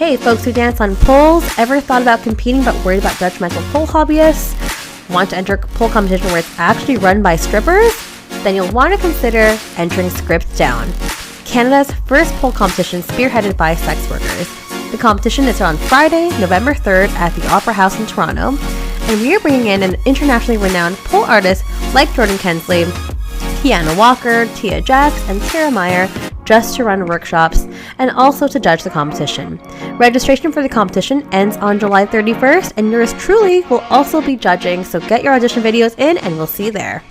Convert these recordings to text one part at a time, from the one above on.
Hey, folks who dance on poles, ever thought about competing but worried about judgmental pole hobbyists? Want to enter a pole competition where it's actually run by strippers? Then you'll want to consider entering Script Down, Canada's first pole competition spearheaded by sex workers. The competition is on Friday, November 3rd at the Opera House in Toronto, and we are bringing in an internationally renowned pole artist like Jordan Kensley, Kiana Walker, Tia Jax, and Tara Meyer just to run workshops and also to judge the competition. Registration for the competition ends on July 31st, and yours truly will also be judging, so get your audition videos in and we'll see you there.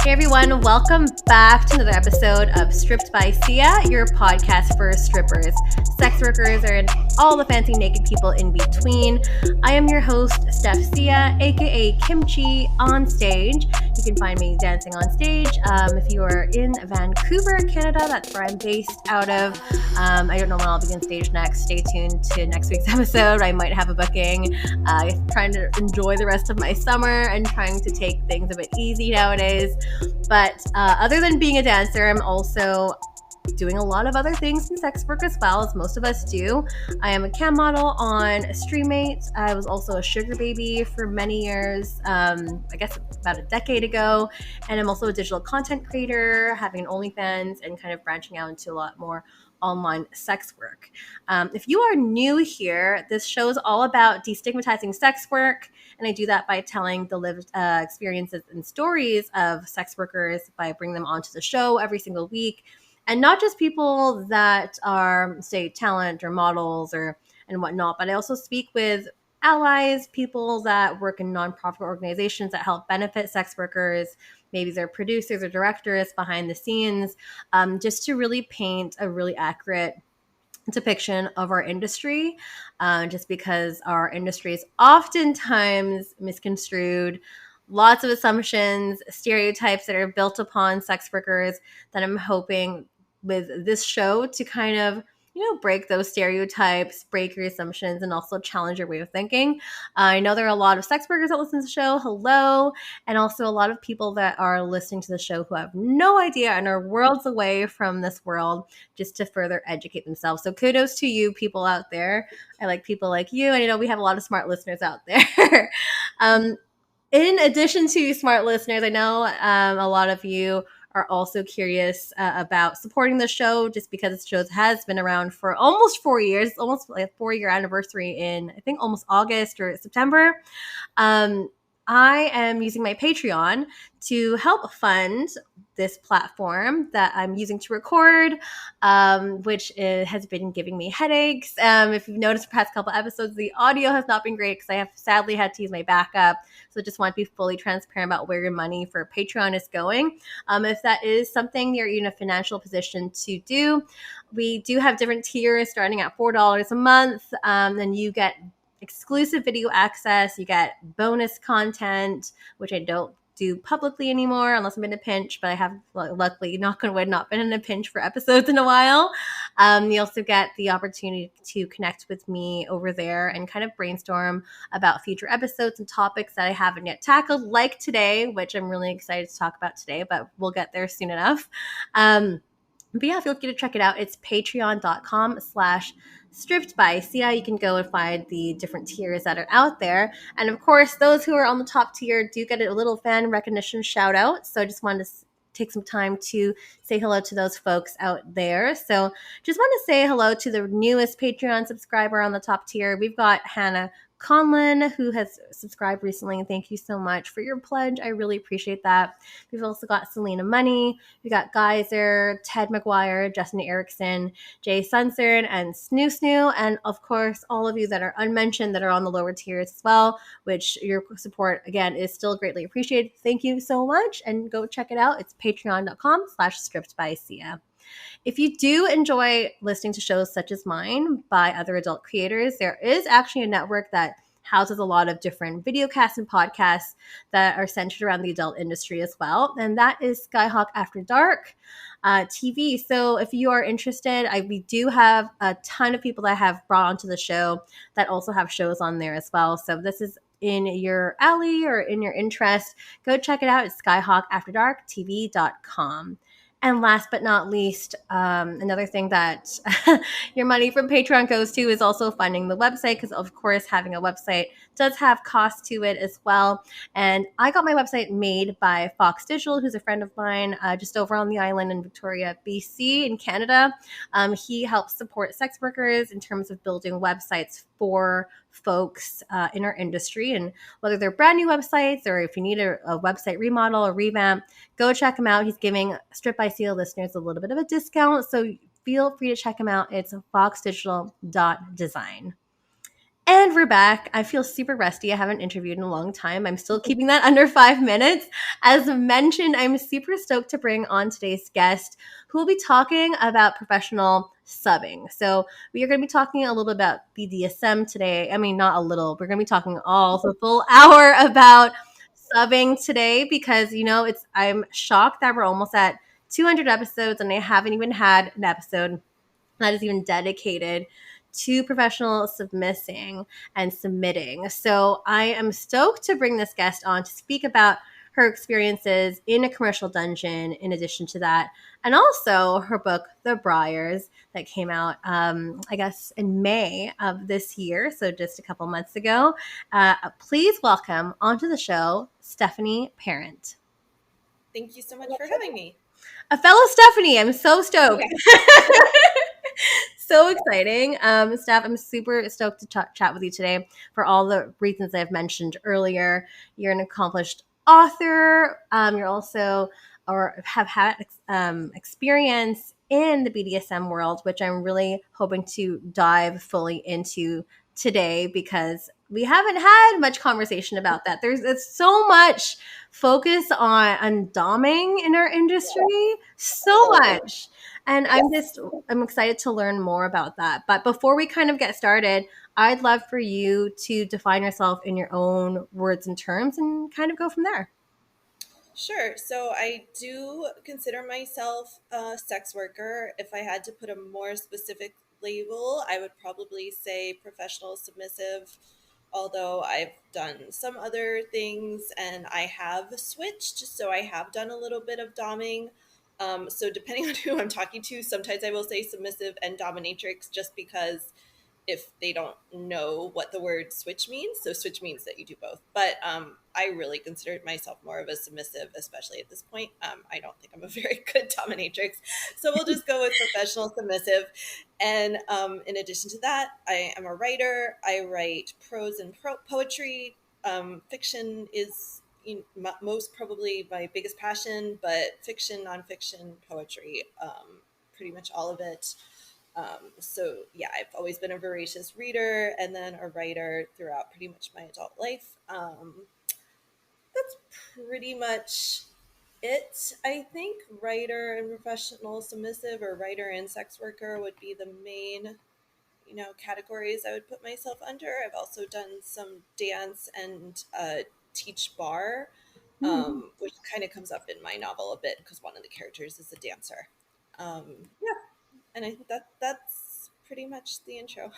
Hey everyone, welcome back to another episode of Stripped by Sia, your podcast for strippers, sex workers, and all the fancy naked people in between. I am your host, Steph Sia, aka Kimchi on stage. You can find me dancing on stage. If you are in Vancouver, Canada, that's where I'm based out of. I don't know when I'll be on stage next. Stay tuned to next week's episode. I might have a booking. Trying to enjoy the rest of my summer and trying to take things a bit easy nowadays. But other than being a dancer, I'm also doing a lot of other things in sex work as well, as most of us do. I am a cam model on Streammate. I was also a sugar baby for many years, I guess about a decade ago. And I'm also a digital content creator, having an OnlyFans and kind of branching out into a lot more online sex work. If you are new here, this show is all about destigmatizing sex work. And I do that by telling the lived experiences and stories of sex workers by bringing them onto the show every single week. And not just people that are, say, talent or models and whatnot, but I also speak with allies, people that work in nonprofit organizations that help benefit sex workers. Maybe they're producers or directors behind the scenes, just to really paint a really accurate depiction of our industry, just because our industry is oftentimes misconstrued. Lots of assumptions, stereotypes that are built upon sex workers that I'm hoping with this show to kind of, break those stereotypes, break your assumptions, and also challenge your way of thinking. I know there are a lot of sex workers that listen to the show. Hello. And also a lot of people that are listening to the show who have no idea and are worlds away from this world just to further educate themselves. So kudos to you people out there. I like people like you. And, we have a lot of smart listeners out there. In addition to smart listeners, I know a lot of you are also curious about supporting the show, just because the show has been around for almost 4 years, almost like a 4-year anniversary in, I think, almost August or September. I am using my Patreon to help fund this platform that I'm using to record, which has been giving me headaches. If you've noticed the past couple episodes, the audio has not been great because I have sadly had to use my backup. So I just want to be fully transparent about where your money for Patreon is going. If that is something you're in a financial position to do, we do have different tiers starting at $4 a month. Then you get exclusive video access, you get bonus content, which I don't do publicly anymore unless I'm in a pinch, but I have, luckily, knock on wood, not been in a pinch for episodes in a while. You also get the opportunity to connect with me over there and kind of brainstorm about future episodes and topics that I haven't yet tackled, like today, which I'm really excited to talk about today, but we'll get there soon enough. But yeah, feel free to check it out. It's patreon.com/stripped by Sia. You can go and find the different tiers that are out there. And of course, those who are on the top tier do get a little fan recognition shout out. So I just wanted to take some time to say hello to those folks out there. So just want to say hello to the newest Patreon subscriber on the top tier. We've got Hannah Conlon, who has subscribed recently. Thank you so much for your pledge. I really appreciate that. We've also got Selena Money. We got Geyser, Ted McGuire, Justin Erickson, Jay Sunsern, and Snoo Snoo. And of course, all of you that are unmentioned that are on the lower tiers as well, which your support, again, is still greatly appreciated. Thank you so much. And go check it out. It's patreon.com/stripped by Sia. If you do enjoy listening to shows such as mine by other adult creators, there is actually a network that houses a lot of different video casts and podcasts that are centered around the adult industry as well. And that is Skyhawk After Dark TV. So if you are interested, we do have a ton of people that have brought onto the show that also have shows on there as well. So if this is in your alley or in your interest, go check it out. It's skyhawkafterdarktv.com. And last but not least, another thing that your money from Patreon goes to is also funding the website, because of course having a website does have cost to it as well. And I got my website made by Fox Digital, who's a friend of mine, just over on the island in Victoria, BC in Canada. He helps support sex workers in terms of building websites for folks in our industry, and whether they're brand new websites or if you need a website remodel or revamp, go check him out. He's giving Strip by Seal listeners a little bit of a discount, so feel free to check him out. It's foxdigital.design. And we're back. I feel super rusty. I haven't interviewed in a long time. I'm still keeping that under 5 minutes. As mentioned, I'm super stoked to bring on today's guest, who will be talking about professional subbing. So we are going to be talking a little bit about BDSM today. I mean, not a little. We're going to be talking all the full hour about subbing today, because I'm shocked that we're almost at 200 episodes and I haven't even had an episode that is even dedicated to professional submissing and submitting. So I am stoked to bring this guest on to speak about her experiences in a commercial dungeon, in addition to that, and also her book, The Briars, that came out, I guess, in May of this year, so just a couple months ago. Please welcome onto the show, Stephanie Parent. Thank you so much for having me. A fellow Stephanie, I'm so stoked. So exciting. Steph, I'm super stoked to chat with you today for all the reasons I've mentioned earlier. You're an accomplished author. You're also, or have had experience in the BDSM world, which I'm really hoping to dive fully into today, because we haven't had much conversation about that. There's so much focus on doming in our industry, so much. And I'm excited to learn more about that. But before we kind of get started, I'd love for you to define yourself in your own words and terms and kind of go from there. Sure. So I do consider myself a sex worker. If I had to put a more specific label, I would probably say professional submissive, although I've done some other things and I have switched. So I have done a little bit of doming. So depending on who I'm talking to, sometimes I will say submissive and dominatrix, just because if they don't know what the word switch means. So switch means that you do both. But I really considered myself more of a submissive, especially at this point. I don't think I'm a very good dominatrix. So we'll just go with professional submissive. And in addition to that, I am a writer. I write prose and poetry. Fiction is most probably my biggest passion, but fiction, nonfiction, poetry, pretty much all of it. So yeah, I've always been a voracious reader and then a writer throughout pretty much my adult life. That's pretty much it. I think writer and professional submissive, or writer and sex worker, would be the main, categories I would put myself under. I've also done some dance and teach bar, which kind of comes up in my novel a bit because one of the characters is a dancer. Yeah. And I think that's pretty much the intro.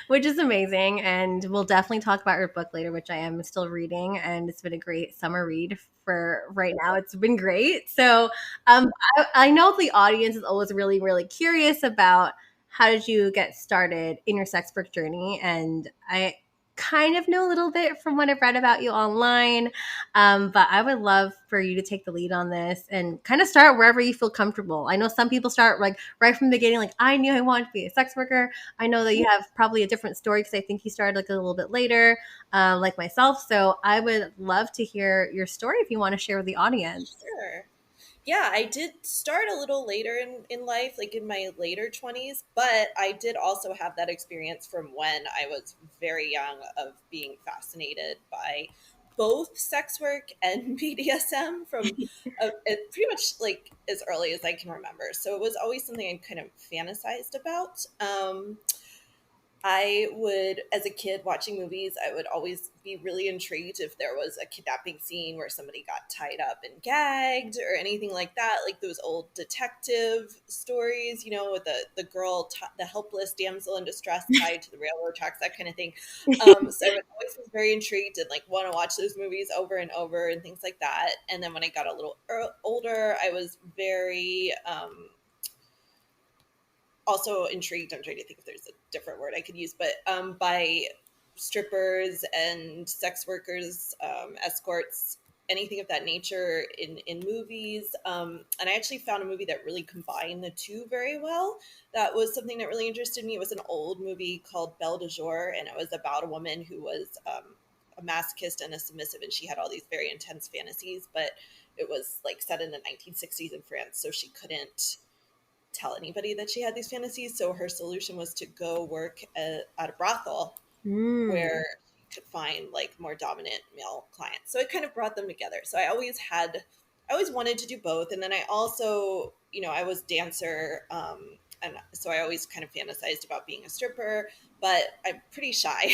Which is amazing. And we'll definitely talk about your book later, which I am still reading. And it's been a great summer read for right now. It's been great. So I know the audience is always really, really curious about how did you get started in your sex work journey. And I kind of know a little bit from what I've read about you online. But I would love for you to take the lead on this and kind of start wherever you feel comfortable. I know some people start like right from the beginning, like I knew I wanted to be a sex worker. I know that you have probably a different story because I think you started like a little bit later, like myself. So I would love to hear your story if you want to share with the audience. Sure. Yeah, I did start a little later in life, like in my later 20s, but I did also have that experience from when I was very young of being fascinated by both sex work and BDSM from pretty much like as early as I can remember. So it was always something I kind of fantasized about. I would, as a kid watching movies, I would always be really intrigued if there was a kidnapping scene where somebody got tied up and gagged or anything like that, like those old detective stories, with the girl, the helpless damsel in distress tied to the railroad tracks, that kind of thing. So I would always be very intrigued and like want to watch those movies over and over and things like that. And then when I got a little older, I was very also intrigued. I'm trying to think if there's a different word I could use, but by strippers and sex workers, escorts, anything of that nature in movies. And I actually found a movie that really combined the two very well. That was something that really interested me. It was an old movie called Belle de Jour, and it was about a woman who was a masochist and a submissive, and she had all these very intense fantasies, but it was like set in the 1960s in France, so she couldn't tell anybody that she had these fantasies. So her solution was to go work at a brothel where she could find like more dominant male clients. So it kind of brought them together. So I always wanted to do both. And then I also, I was dancer. And so I always kind of fantasized about being a stripper, but I'm pretty shy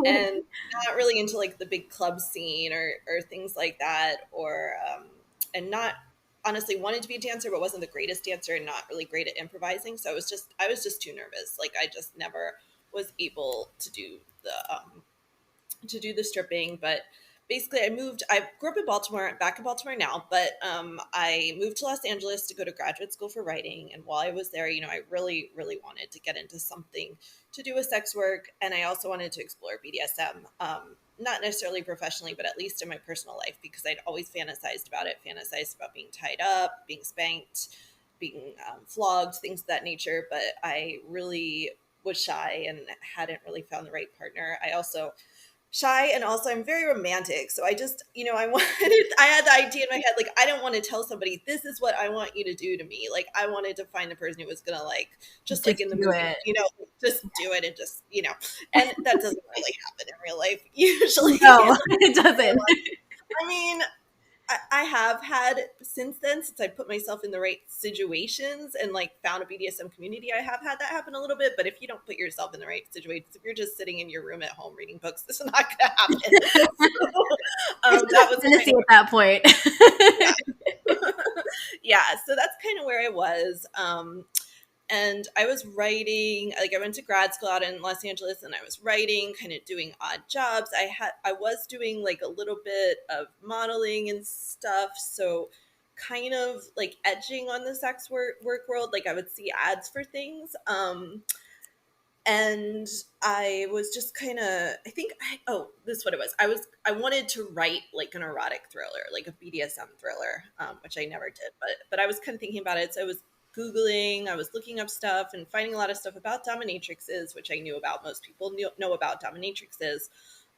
and not really into like the big club scene or things like that, and not honestly wanted to be a dancer, but wasn't the greatest dancer and not really great at improvising. So I was just too nervous. Like I just never was able to do the stripping. But basically I grew up in Baltimore, back in Baltimore now, but I moved to Los Angeles to go to graduate school for writing. And while I was there, I really, really wanted to get into something to do with sex work. And I also wanted to explore BDSM. Not necessarily professionally, but at least in my personal life, because I'd always fantasized about being tied up, being spanked, being flogged, things of that nature. But I really was shy and hadn't really found the right partner. And also I'm very romantic. So I just, I had the idea in my head, like, I don't want to tell somebody, this is what I want you to do to me. Like, I wanted to find the person who was going to just like in the movie, just do it and just, and that doesn't really happen in real life usually. No, it doesn't. I mean, I have had since I put myself in the right situations and like found a BDSM community, I have had that happen a little bit. But if you don't put yourself in the right situations, if you're just sitting in your room at home reading books, this is not going to happen. So, that was fantasy at that point. Yeah. So that's kind of where I was. And I was writing, like I went to grad school out in Los Angeles and I was writing, kind of doing odd jobs. I was doing like a little bit of modeling and stuff. So kind of like edging on the sex work world. Like I would see ads for things. And I was just kind of, this is what it was. I wanted to write like an erotic thriller, like a BDSM thriller, which I never did, but I was kind of thinking about it. So I was Googling, I was looking up stuff and finding a lot of stuff about dominatrixes, which I knew about. Most people know about dominatrixes.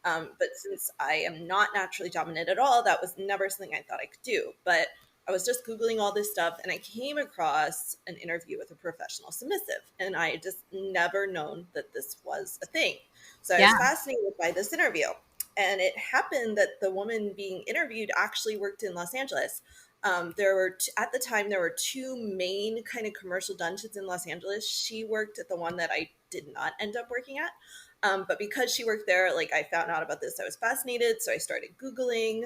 But since I am not naturally dominant at all, that was never something I thought I could do. But I was just Googling all this stuff and I came across an interview with a professional submissive. And I had just never known that this was a thing. So I was fascinated by this interview. And it happened that the woman being interviewed actually worked in Los Angeles. There were at the time there were two main kind of commercial dungeons in Los Angeles. She worked at the one that I did not end up working at. But because she worked there, like I found out about this, I was fascinated. So I started Googling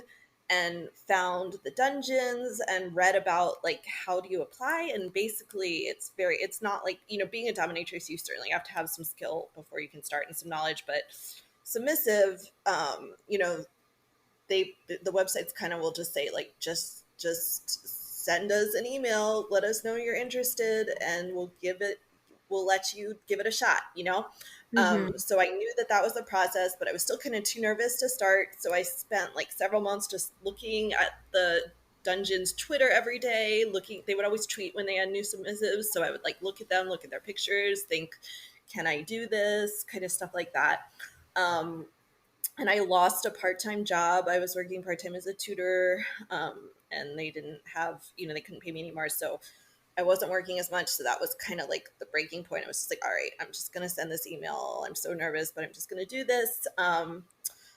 and found the dungeons and read about like how do you apply. And basically it's not like, being a dominatrix, you certainly have to have some skill before you can start and some knowledge, but submissive, the websites kind of will just say like, just send us an email, let us know you're interested and we'll let you give it a shot, So I knew that was the process, but I was still kind of too nervous to start. So I spent like several months just looking at the dungeon's Twitter every day, they would always tweet when they had new submissives. So I would like look at them, look at their pictures, think, can I do this kind of stuff like that. And I lost a part-time job. I was working part-time as a tutor, and they didn't have, they couldn't pay me anymore. So I wasn't working as much. So that was kind of like the breaking point. I was just like, all right, I'm just going to send this email. I'm so nervous, but I'm just going to do this.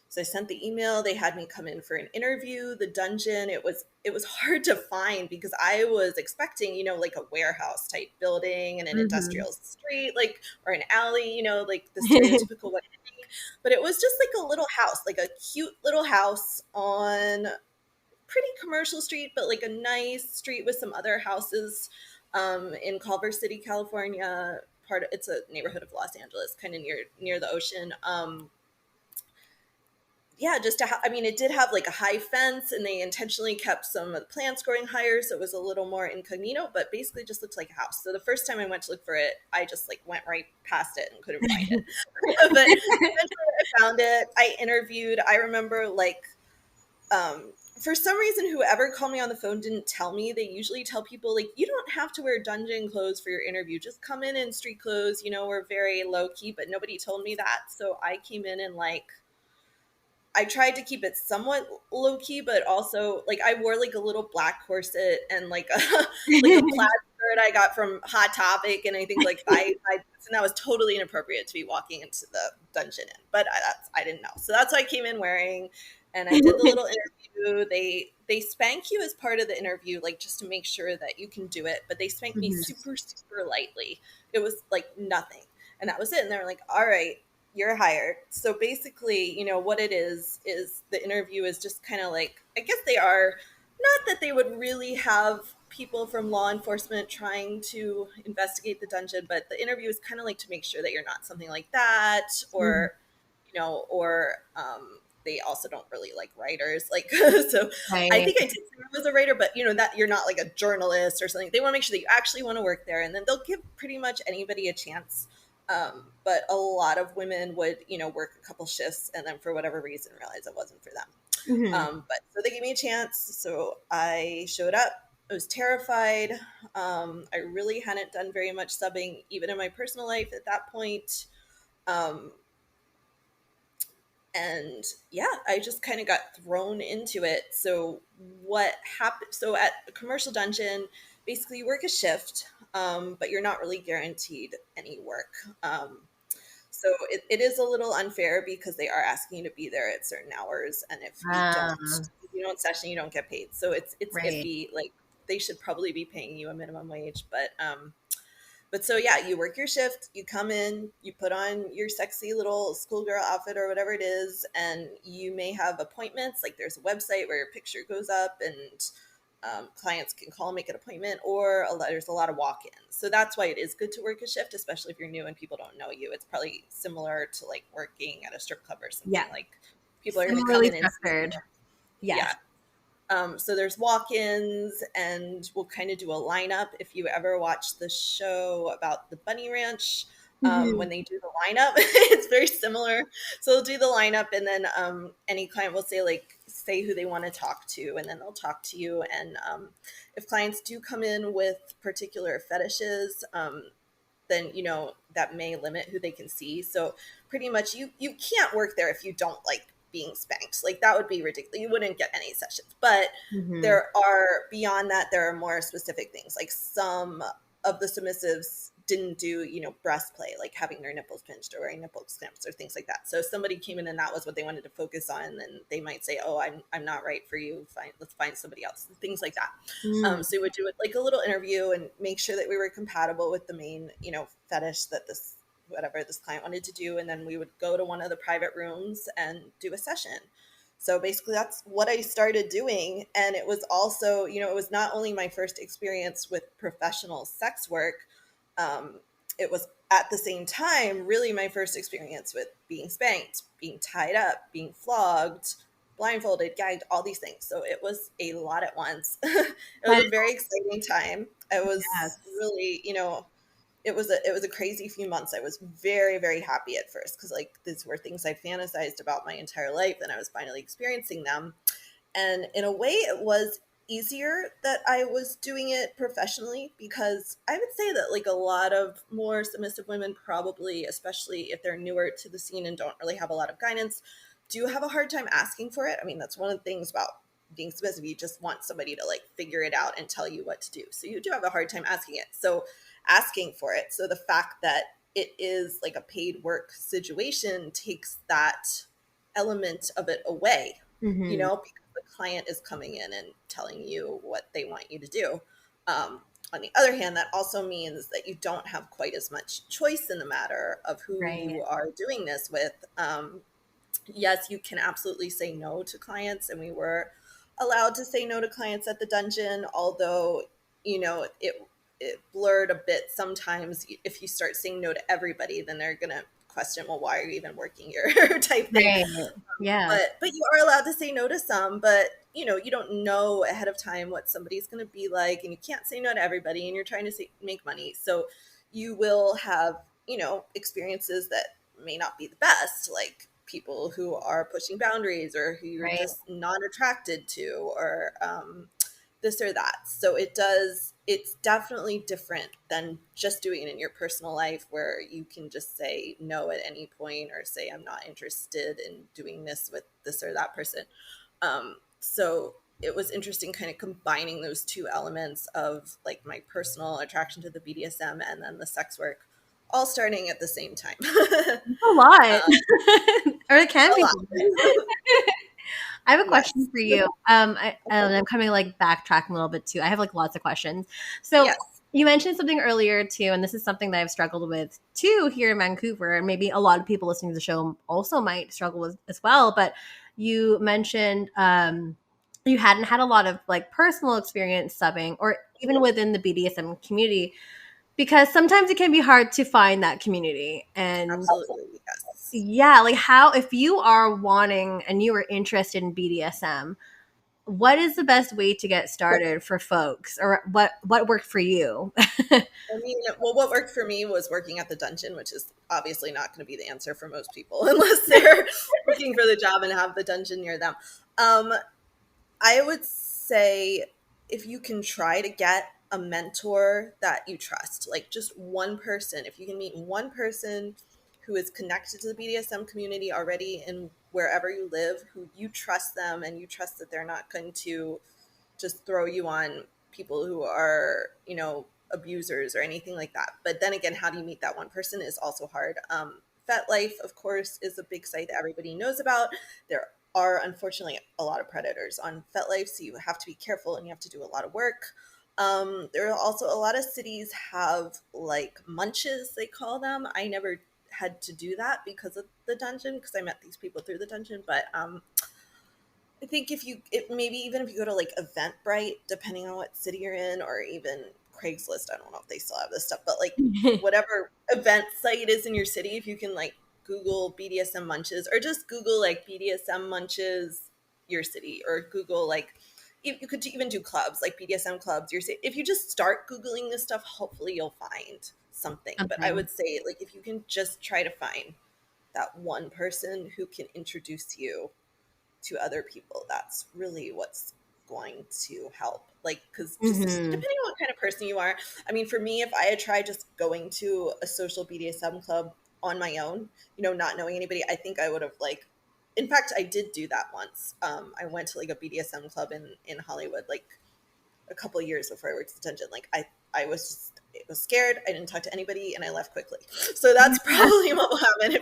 So I sent the email. They had me come in for an interview. The dungeon, it was hard to find because I was expecting, like a warehouse type building and an industrial street, like, or an alley, like the stereotypical what you think. But it was just like a little house, like a cute little house on pretty commercial street, but like a nice street with some other houses in Culver City, California. It's a neighborhood of Los Angeles, kind of near the ocean. Yeah, just I mean, it did have like a high fence, and they intentionally kept some of the plants growing higher, so it was a little more incognito, but basically just looked like a house. So the first time I went to look for it, I just like went right past it and couldn't find it. But eventually I found it. I interviewed. I remember for some reason, whoever called me on the phone didn't tell me. They usually tell people, like, you don't have to wear dungeon clothes for your interview. Just come in street clothes. We're very low key, but nobody told me that. So I came in and I tried to keep it somewhat low key, but also like I wore like a little black corset and like a like a plaid skirt I got from Hot Topic, and I think like and that was totally inappropriate to be walking into the dungeon in. But I didn't know, so that's what I came in wearing, and I did the little interview. They spank you as part of the interview, like just to make sure that you can do it. But they spanked me super super lightly. It was like nothing, and that was it. And they were like, "All right, you're hired." So basically, what it is the interview is just kind of like, I guess they are, not that they would really have people from law enforcement trying to investigate the dungeon, but the interview is kind of like to make sure that you're not something like that, or, they also don't really like writers. Like, so Right. I think I did say I was a writer, but that you're not like a journalist or something. They want to make sure that you actually want to work there, and then they'll give pretty much anybody a chance. But a lot of women would, work a couple shifts and then for whatever reason realize it wasn't for them. But so they gave me a chance. So I showed up. I was terrified. I really hadn't done very much subbing, even in my personal life at that point. And yeah, I just kind of got thrown into it. So what happened? So at a commercial dungeon, basically you work a shift, but you're not really guaranteed any work. So it is a little unfair because they are asking you to be there at certain hours, and if you don't session, you don't get paid. So it's Right. iffy. Like, they should probably be paying you a minimum wage, but so yeah, you work your shift, you come in, you put on your sexy little schoolgirl outfit or whatever it is, and you may have appointments. Like, there's a website where your picture goes up, and clients can call and make an appointment, or there's a lot of walk-ins. So that's why it is good to work a shift, especially if you're new and people don't know you. It's probably similar to like working at a strip club or something. Yeah. Like, people are going to come in structured. and Yeah. so there's walk-ins, and we'll kind of do a lineup. If you ever watch the show about the Bunny Ranch, when they do the lineup, it's very similar. So they'll do the lineup, and then any client will say who they want to talk to, and then they'll talk to you. And if clients do come in with particular fetishes, then that may limit who they can see. So pretty much you can't work there if you don't like being spanked. Like, that would be ridiculous. You wouldn't get any sessions. But there are, beyond that, there are more specific things. Like, some of the submissives didn't do breast play, like having their nipples pinched or wearing nipple clamps or things like that. So if somebody came in and that was what they wanted to focus on, then they might say, oh, I'm not right for you, fine, let's find somebody else, things like that. So we would do it like a little interview and make sure that we were compatible with the main fetish that this client wanted to do, and then we would go to one of the private rooms and do a session. So basically that's what I started doing. And it was also, it was not only my first experience with professional sex work, it was at the same time really my first experience with being spanked, being tied up, being flogged, blindfolded, gagged, all these things. So it was a lot at once. It was a very exciting time. It was really, it was a crazy few months. I was very, very happy at first because like these were things I'd fantasized about my entire life, and I was finally experiencing them. And in a way, it was easier that I was doing it professionally, because I would say that like a lot of more submissive women, probably, especially if they're newer to the scene and don't really have a lot of guidance, do have a hard time asking for it. I mean, that's one of the things about being submissive. You just want somebody to like figure it out and tell you what to do. So you do have a hard time asking it. So asking for it. So the fact that it is like a paid work situation takes that element of it away, Mm-hmm. because the client is coming in and telling you what they want you to do. On the other hand, that also means that you don't have quite as much choice in the matter of who Right. you are doing this with. Yes, you can absolutely say no to clients, and we were allowed to say no to clients at the dungeon, although, it blurred a bit sometimes. If you start saying no to everybody, then they're going to question, well, why are you even working here type thing. Right. Yeah. But you are allowed to say no to some, but you don't know ahead of time what somebody's going to be like, and you can't say no to everybody, and you're trying to make money. So you will have, experiences that may not be the best, like people who are pushing boundaries or who you're Right. just not attracted to, or this or that. So it's definitely different than just doing it in your personal life, where you can just say no at any point, or say, I'm not interested in doing this with this or that person. So it was interesting kind of combining those two elements of like my personal attraction to the BDSM and then the sex work, all starting at the same time. A lot. Or it can A be. lot. I have a question Yes. for you. I'm coming like backtracking a little bit too. I have like lots of questions. So Yes. you mentioned something earlier too, and this is something that I've struggled with too here in Vancouver, and maybe a lot of people listening to the show also might struggle with as well. But you mentioned you hadn't had a lot of like personal experience subbing, or even within the BDSM community, because sometimes it can be hard to find that community. And Absolutely. Yes. yeah, like how, if you are wanting and you are interested in BDSM, what is the best way to get started for folks, or what worked for you? I mean, well, what worked for me was working at the dungeon, which is obviously not going to be the answer for most people unless they're looking for the job and have the dungeon near them. Um, I would say if you can try to get a mentor that you trust, like just one person, if you can meet one person who is connected to the BDSM community already and wherever you live, who you trust them and you trust that they're not going to just throw you on people who are, abusers or anything like that. But then again, how do you meet that one person is also hard. FetLife, of course, is a big site that everybody knows about. There are unfortunately a lot of predators on FetLife, so you have to be careful and you have to do a lot of work. There are also a lot of cities have like munches, they call them. I never had to do that because of the dungeon, because I met these people through the dungeon. But I think maybe even if you go to like Eventbrite, depending on what city you're in, or even Craigslist, I don't know if they still have this stuff, but like whatever event site is in your city, if you can like Google BDSM munches, or just Google like BDSM munches your city, or Google like, you could even do clubs like BDSM clubs your city. If you just start Googling this stuff, hopefully you'll find something. But I Something. would say, like, if you can just try to find that one person who can introduce you to other people, that's really what's going to help. Like, because just Mm-hmm. depending on what kind of person you are, I mean, for me, if I had tried just going to a social BDSM club on my own, not knowing anybody, I think I would have, like, in fact, I did do that once. I went to like a BDSM club in Hollywood, like a couple of years before I worked at the dungeon. Like, I was scared. I didn't talk to anybody, and I left quickly. So that's probably what will happen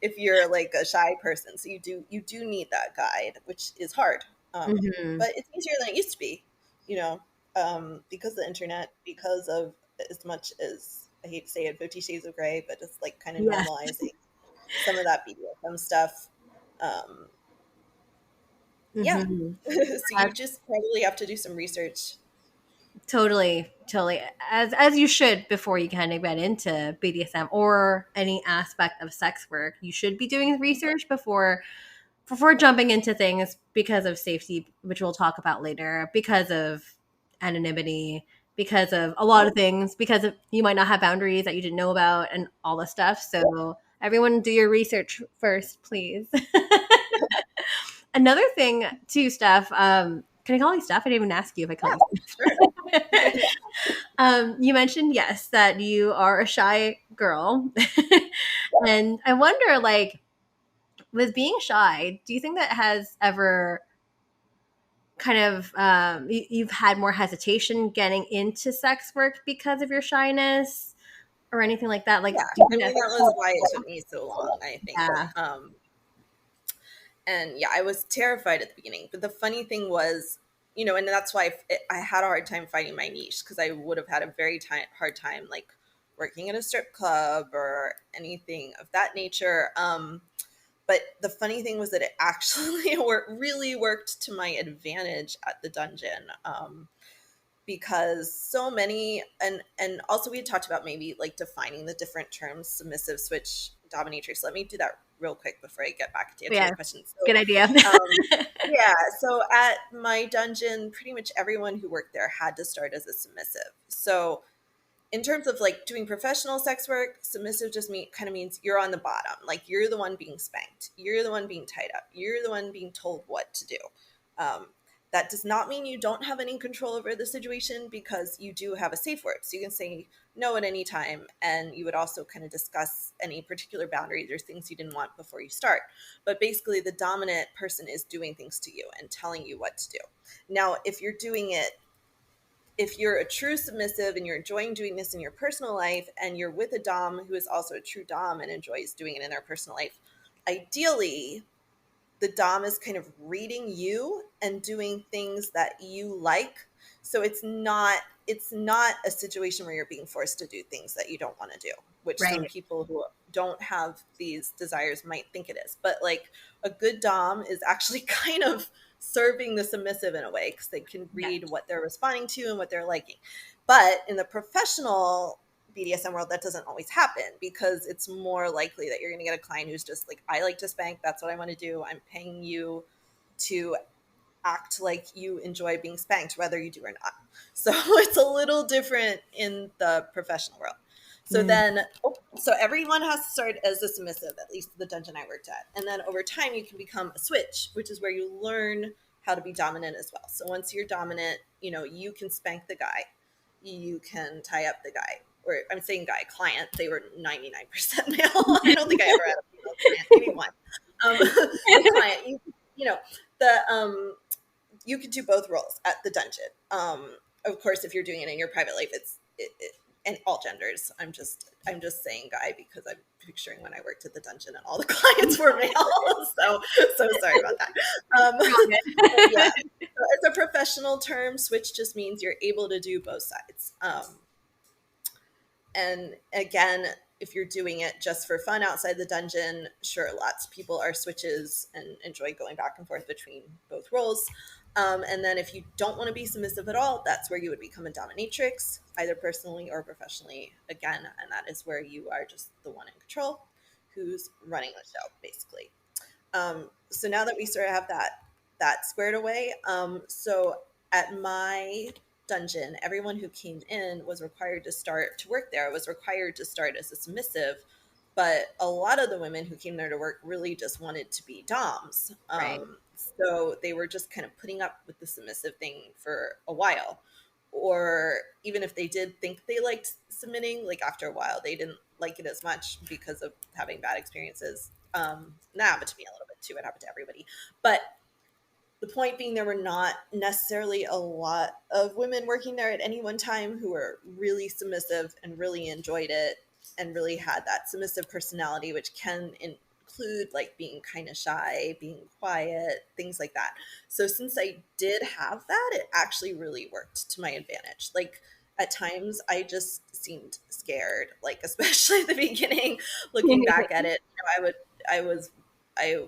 if you're like a shy person. So you do need that guide, which is hard, Mm-hmm. but it's easier than it used to be. You know, because of the internet, because of, as much as I hate to say it, 50 Shades of Grey, but just like kind of Yeah. normalizing some of that BDSM stuff. Um, yeah. Mm-hmm. So you just probably have to do some research. Totally, totally. As you should before you kind of get into BDSM or any aspect of sex work. You should be doing research before jumping into things, because of safety, which we'll talk about later, because of anonymity, because of a lot of things, because of you might not have boundaries that you didn't know about and all this stuff. So everyone do your research first, please. Another thing too, Steph, can I call you Steph? I didn't even ask you if I call Yeah, you sure. Steph. You mentioned, yes, that you are a shy girl. And I wonder, like, with being shy, do you think that has ever kind of you've had more hesitation getting into sex work because of your shyness or anything like that? Like, Yeah, do you I think mean, that's that was why it took me so long, I think. yeah. And yeah, I was terrified at the beginning. But the funny thing was, you know, and that's why I had a hard time finding my niche, because I would have had a very hard time like working at a strip club or anything of that nature. But the funny thing was that it actually really worked to my advantage at the dungeon. Because so many, and also we had talked about maybe like defining the different terms: submissive, switch, dominatrix. Let me do that real quick before I get back to answer your question. So, good idea. yeah, so at my dungeon, pretty much everyone who worked there had to start as a submissive. So in terms of like doing professional sex work, submissive just kind of means you're on the bottom. Like you're the one being spanked. You're the one being tied up. You're the one being told what to do. Um, that does not mean you don't have any control over the situation, because you do have a safe word. So you can say no at any time. And you would also kind of discuss any particular boundaries or things you didn't want before you start. But basically the dominant person is doing things to you and telling you what to do. Now, if you're a true submissive and you're enjoying doing this in your personal life, and you're with a dom who is also a true dom and enjoys doing it in their personal life, ideally the dom is kind of reading you and doing things that you like. So it's not a situation where you're being forced to do things that you don't want to do, which some people who don't have these desires might think it is. But like a good dom is actually kind of serving the submissive in a way, because they can read what they're responding to and what they're liking. But in the professional BDSM world, that doesn't always happen, because it's more likely that you're going to get a client who's just like, I like to spank. That's what I want to do. I'm paying you to act like you enjoy being spanked, whether you do or not. So it's a little different in the professional world. So then, so everyone has to start as a submissive, at least the dungeon I worked at. And then over time, you can become a switch, which is where you learn how to be dominant as well. So once you're dominant, you know, you can spank the guy, you can tie up the guy, or I'm saying guy, client. They were 99% male. I don't think I ever had a female client, maybe one. Client, you know, you could do both roles at the dungeon. Of course, if you're doing it in your private life, it's and all genders. I'm just saying guy because I'm picturing when I worked at the dungeon and all the clients were male. so sorry about that. Yeah. So as a professional term, switch just means you're able to do both sides. And again, if you're doing it just for fun outside the dungeon, sure, lots of people are switches and enjoy going back and forth between both roles. And then if you don't want to be submissive at all, that's where you would become a dominatrix, either personally or professionally, again. And that is where you are just the one in control who's running the show, basically. So now that we sort of have that squared away, so at my dungeon, everyone who came in was required to start to work there, was required to start as a submissive. But a lot of the women who came there to work really just wanted to be doms. So they were just kind of putting up with the submissive thing for a while. Or even if they did think they liked submitting, like after a while, they didn't like it as much because of having bad experiences. That happened to me a little bit too. It happened to everybody. But the point being, there were not necessarily a lot of women working there at any one time who were really submissive and really enjoyed it and really had that submissive personality, which can include like being kind of shy, being quiet, things like that. So since I did have that, it actually really worked to my advantage. Like at times I just seemed scared, like especially at the beginning, looking back at it, you know, I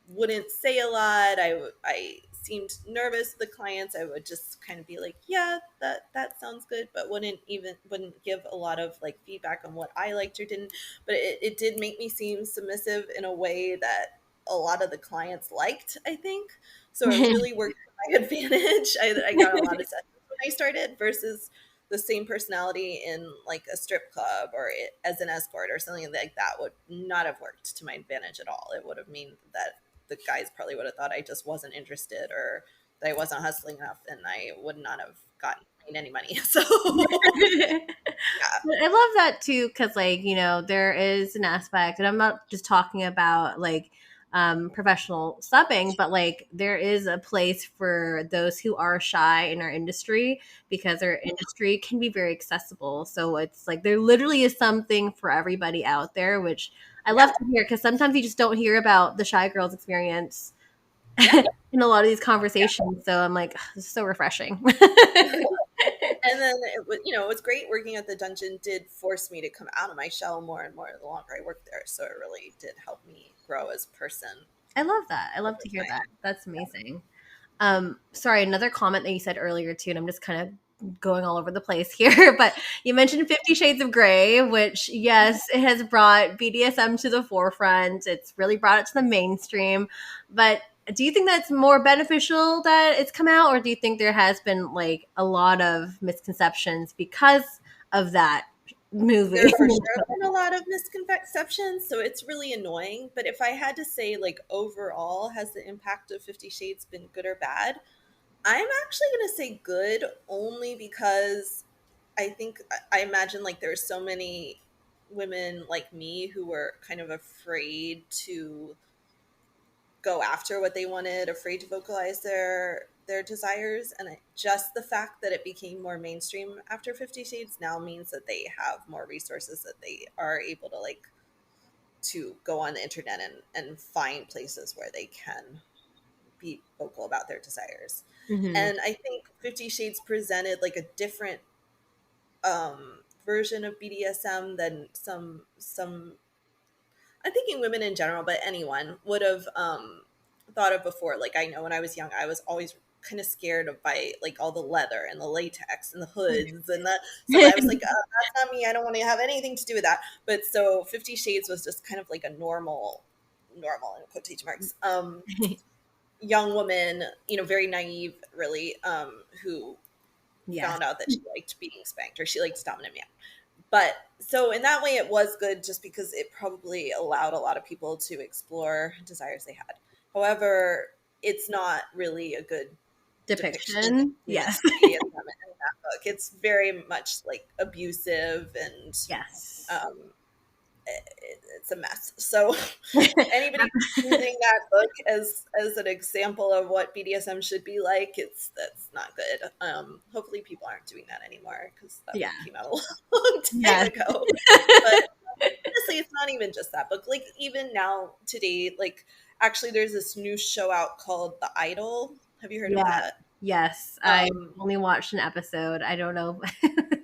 wouldn't say a lot. I seemed nervous with the clients. I would just kind of be like, yeah, that sounds good, but wouldn't give a lot of like feedback on what I liked or didn't. But it did make me seem submissive in a way that a lot of the clients liked, I think. So it really worked to my advantage. I got a lot of sessions when I started versus the same personality in like a strip club or as an escort or something like that would not have worked to my advantage at all. It would have meant that the guys probably would have thought I just wasn't interested or that I wasn't hustling enough, and I would not have gotten any money. So yeah. I love that too, because like, you know, there is an aspect, and I'm not just talking about like professional subbing, but like there is a place for those who are shy in our industry, because our industry can be very accessible. So it's like there literally is something for everybody out there, which I love to hear, because sometimes you just don't hear about the shy girls experience Yeah. in a lot of these conversations. So I'm like, this is so refreshing. And then it was, it was great working at the dungeon. Did force me to come out of my shell more and more the longer I worked there. So it really did help me grow as a person I love that. I love over to hear that. time. That's amazing. Sorry, another comment that you said earlier too, and I'm just kind of going all over the place here, but you mentioned 50 Shades of Grey, which yes, it has brought BDSM to the forefront. It's really brought it to the mainstream. But do you think that's more beneficial that it's come out, or do you think there has been like a lot of misconceptions because of that movie? There for sure have been a lot of misconceptions, so it's really annoying. But if I had to say, like, overall, has the impact of 50 Shades been good or bad? I'm actually going to say good, only because I imagine like there's so many women like me who were kind of afraid to go after what they wanted, afraid to vocalize their desires, and just the fact that it became more mainstream after 50 Shades now means that they have more resources, that they are able to like to go on the internet and find places where they can be vocal about their desires. Hmm. And I think 50 Shades presented like a different version of BDSM than some I'm thinking women in general, but anyone would have thought of before. Like, I know when I was young, I was always kind of scared of by like all the leather and the latex and the hoods and the, so I was like, that's not me. I don't want to have anything to do with that. But so 50 Shades was just kind of like a normal in quotation marks, young woman, very naive, really, who Yes. found out that she liked being spanked or she liked dominant man. But so in that way, it was good just because it probably allowed a lot of people to explore desires they had. However, it's not really a good depiction of Depiction. Yes. BDSM in that book. It's very much like abusive and Yes. um, it's a mess. So anybody using that book as an example of what BDSM should be like, that's not good. Hopefully people aren't doing that anymore because that Yeah. book came out a long time Yes. ago. But honestly, it's not even just that book. Like even now today, like actually there's this new show out called The Idol. Have you heard of Yeah. that? Yes. I Um, only watched an episode. I don't know. I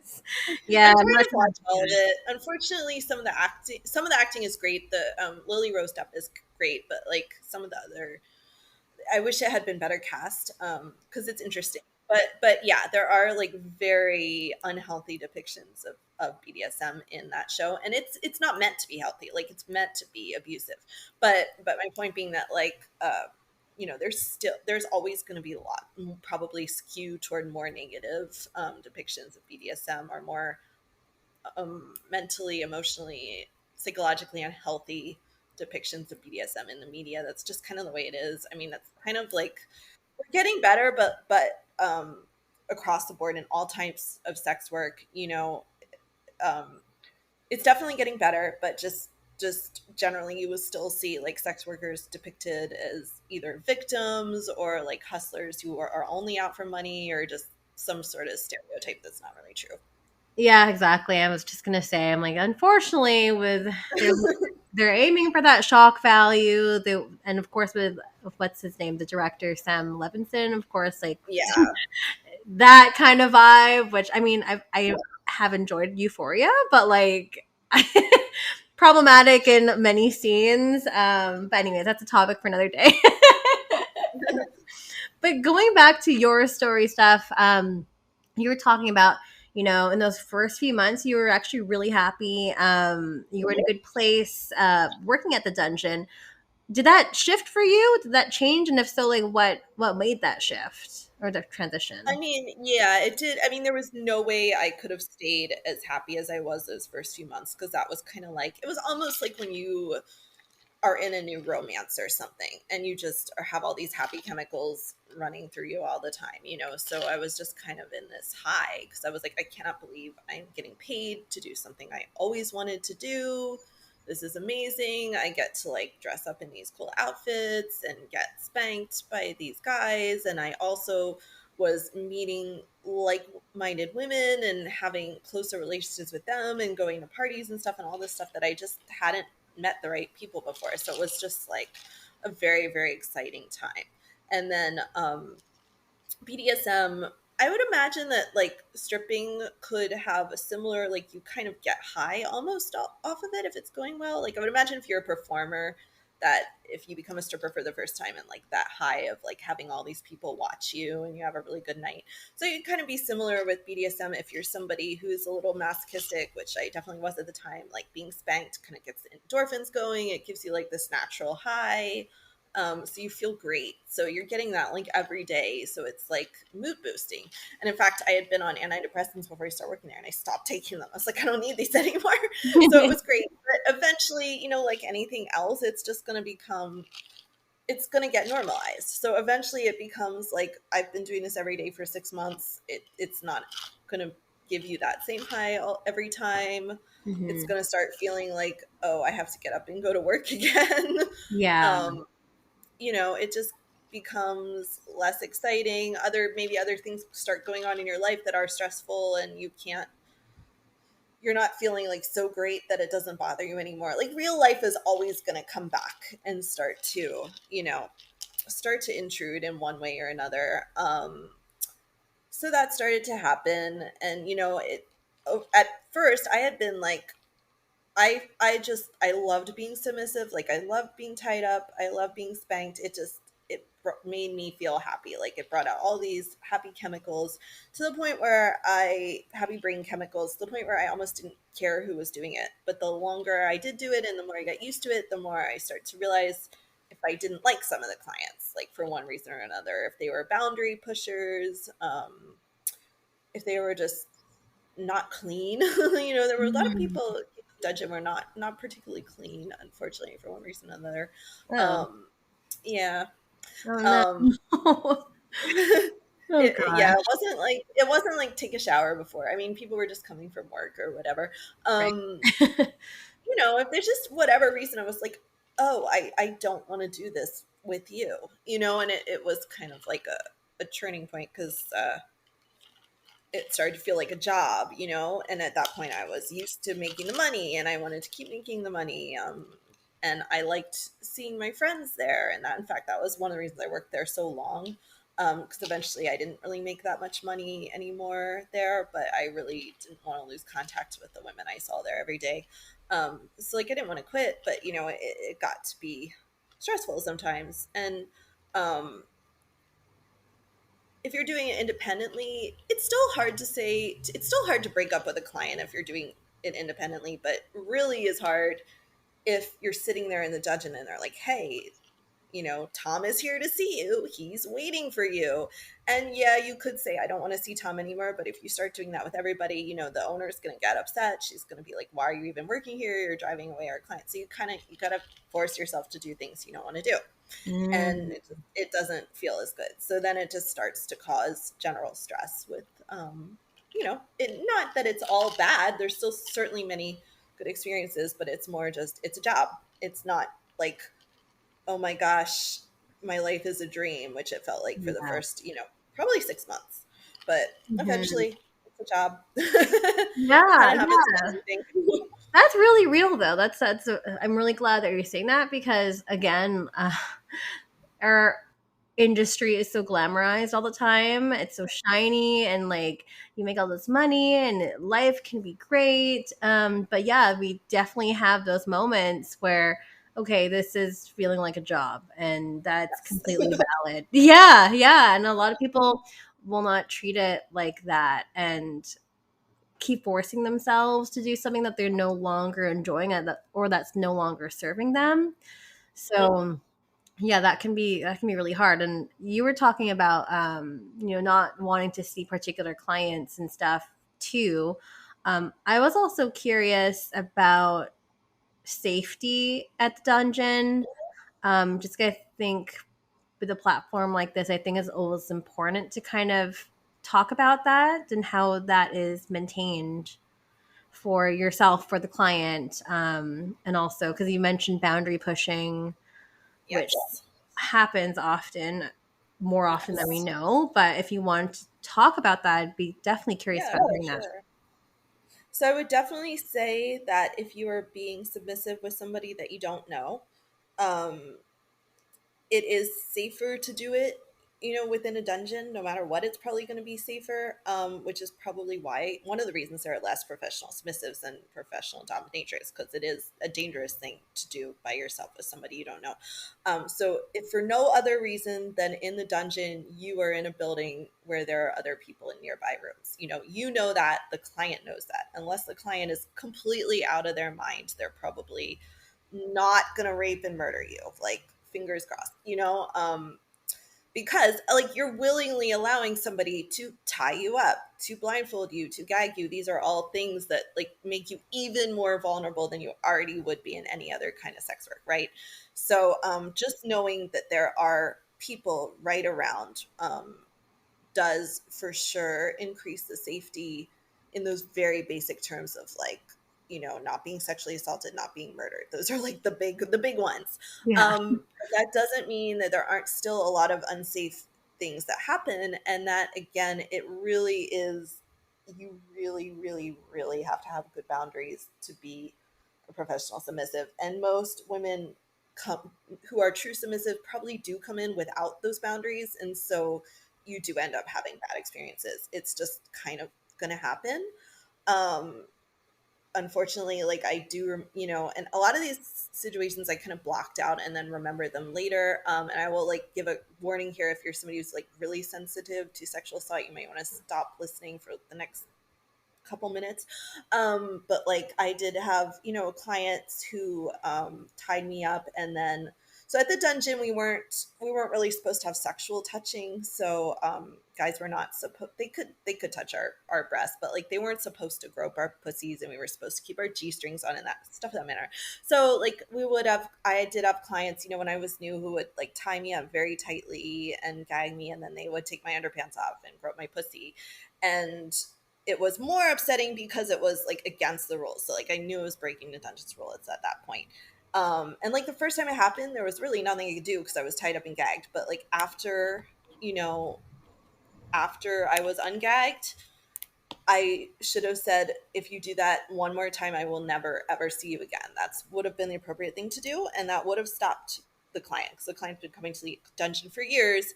Yeah, I'm tried not to sure. watch all of it. Unfortunately, some of the acting is great. The Lily Rose Depp is great, but like some of the other, I wish it had been better cast because it's interesting. But yeah, there are like very unhealthy depictions of BDSM in that show, and it's not meant to be healthy. Like it's meant to be abusive. But my point being that like there's always going to be a lot probably skew toward more negative depictions of BDSM or more mentally, emotionally, psychologically unhealthy depictions of BDSM in the media. That's just kind of the way it is. I mean, that's kind of like we're getting better, but across the board in all types of sex work, um, it's definitely getting better. But just generally, you will still see like sex workers depicted as either victims or like hustlers who are only out for money or just some sort of stereotype that's not really true. Yeah, exactly. I was just gonna say, I'm like, unfortunately, with they're aiming for that shock value. And of course, with what's his name, the director Sam Levinson, of course, like Yeah. that kind of vibe. Which I mean, I have enjoyed Euphoria, but like problematic in many scenes. But anyways, that's a topic for another day. But going back to your story stuff, you were talking about, in those first few months, you were actually really happy. You were in a good place working at the dungeon. Did that shift for you? Did that change? And if so, like what made that shift or the I transition? mean, yeah, it did. I mean, there was no way I could have stayed as happy as I was those first few months because that was kind of like it was almost like when you are in a new romance or something and you just have all these happy chemicals running through you all the time, So I was just kind of in this high because I was like, I cannot believe I'm getting paid to do something I always wanted to do. This is amazing. I get to like dress up in these cool outfits and get spanked by these guys. And I also was meeting like-minded women and having closer relationships with them and going to parties and stuff and all this stuff that I just hadn't met the right people before. So it was just like a very, very exciting time. And then BDSM, I would imagine that like stripping could have a similar, like you kind of get high almost off of it if it's going well. Like I would imagine if you're a performer, that if you become a stripper for the first time and like that high of like having all these people watch you and you have a really good night. So you kind of be similar with BDSM if you're somebody who's a little masochistic, which I definitely was at the time. Like being spanked kind of gets the endorphins going. It gives you like this natural high. So you feel great. So you're getting that like every day. So it's like mood boosting. And in fact, I had been on antidepressants before I started working there and I stopped taking them. I was like, I don't need these anymore. So it was great. But eventually, you know, like anything else, it's just going to become, it's going to get normalized. So eventually it becomes like, I've been doing this every day for 6 months. It's not going to give you that same high every time. It's going to start feeling like, oh, I have to get up and go to work again. Yeah. um, you know, it just becomes less exciting. Maybe other things start going on in your life that are stressful and you're not feeling like so great that it doesn't bother you anymore. Like real life is always going to come back and start to, you know, start to intrude in one way or another. So that started to happen. And, you know, at first I had been like, I loved being submissive. Like I loved being tied up. I love being spanked. Made me feel happy. Like it brought out all these happy chemicals to the point where happy brain chemicals to the point where I almost didn't care who was doing it. But the longer I did do it and the more I got used to it, the more I started to realize if I didn't like some of the clients, like for one reason or another, if they were boundary pushers, if they were just not clean. You know, there were a lot of people in the dungeon were not particularly clean, unfortunately, for one reason or another. Oh. Um, yeah. Oh no. Um, Oh yeah, gosh. it wasn't like take a shower before. I mean, people were just coming from work or whatever. Right. You know, if there's just whatever reason, I was like, oh, I don't want to do this with you, you know, and it was kind of like a turning point because it started to feel like a job, you know, and at that point I was used to making the money and I wanted to keep making the money. And I liked seeing my friends there. And that, in fact, that was one of the reasons I worked there so long. Because eventually I didn't really make that much money anymore there, but I really didn't want to lose contact with the women I saw there every day. So like I didn't want to quit, but you know, it got to be stressful sometimes. And if you're doing it independently, it's still hard to break up with a client if you're doing it independently, but really is hard if you're sitting there in the dungeon and they're like, hey, you know, Tom is here to see you. He's waiting for you. And yeah, you could say, I don't want to see Tom anymore. But if you start doing that with everybody, you know, the owner's going to get upset. She's going to be like, why are you even working here? You're driving away our clients. So you got to force yourself to do things you don't want to do. And Mm. it doesn't feel as good. So then it just starts to cause general stress with, you know, not that it's all bad. There's still certainly many good experiences, but it's more just, it's a job. It's not like, oh my gosh, my life is a dream, which it felt like for the Yeah. first, you know, probably 6 months. But Mhm. eventually it's a job. Kind Yeah, of happens with yeah. everything. That's really real though. That's I'm really glad that you're saying that because again, our industry is so glamorized all the time. It's so shiny and like you make all this money and life can be great. But yeah, we definitely have those moments where okay, this is feeling like a job and that's Yes. completely valid. Yeah, yeah. And a lot of people will not treat it like that and keep forcing themselves to do something that they're no longer enjoying or that's no longer serving them. So yeah, that can be really hard. And you were talking about not wanting to see particular clients and stuff too. I was also curious about safety at the dungeon. Just I think with a platform like this, I think it's always important to kind of talk about that and how that is maintained for yourself, for the client, and also because you mentioned boundary pushing, which Yes. happens often, more often than we Yes. know. But if you want to talk about that, I'd be definitely curious Yeah, about for hearing that. sure. So I would definitely say that if you are being submissive with somebody that you don't know, um, it is safer to do it, within a dungeon. No matter what, it's probably going to be safer, which is probably why one of the reasons there are less professional submissives than professional dominatrix, because it is a dangerous thing to do by yourself with somebody you don't know. So if for no other reason than in the dungeon, you are in a building where there are other people in nearby rooms, that the client knows that. Unless the client is completely out of their mind, they're probably not gonna rape and murder you, like, fingers crossed, because, like, you're willingly allowing somebody to tie you up, to blindfold you, to gag you. These are all things that, like, make you even more vulnerable than you already would be in any other kind of sex work, right? So just knowing that there are people right around, does for sure increase the safety in those very basic terms of, like, not being sexually assaulted, not being murdered. Those are, like, the big ones. Yeah. But that doesn't mean that there aren't still a lot of unsafe things that happen, and that, again, it really is, you really, really, really have to have good boundaries to be a professional submissive. And most women come who are true submissive probably do come in without those boundaries, and so you do end up having bad experiences. It's just kind of going to happen. Um, Unfortunately, like, I do, and a lot of these situations I kind of blocked out and then remember them later. And I will, like, give a warning here. If you're somebody who's, like, really sensitive to sexual assault, you might want to stop listening for the next couple minutes. But, like, I did have, clients who tied me up, and then, so at the dungeon we weren't really supposed to have sexual touching. So guys were not supposed, they could touch our breasts, but, like, they weren't supposed to grope our pussies, and we were supposed to keep our G-strings on and that stuff, that manner. So, like, I did have clients, when I was new, who would, like, tie me up very tightly and gag me, and then they would take my underpants off and grope my pussy. And it was more upsetting because it was, like, against the rules. So, like, I knew it was breaking the dungeon's rules at that point. And, like, the first time it happened, there was really nothing I could do because I was tied up and gagged. But, like, you know, after I was ungagged, I should have said, if you do that one more time, I will never, ever see you again. That's would have been the appropriate thing to do. And that would have stopped the client, because the client's been coming to the dungeon for years,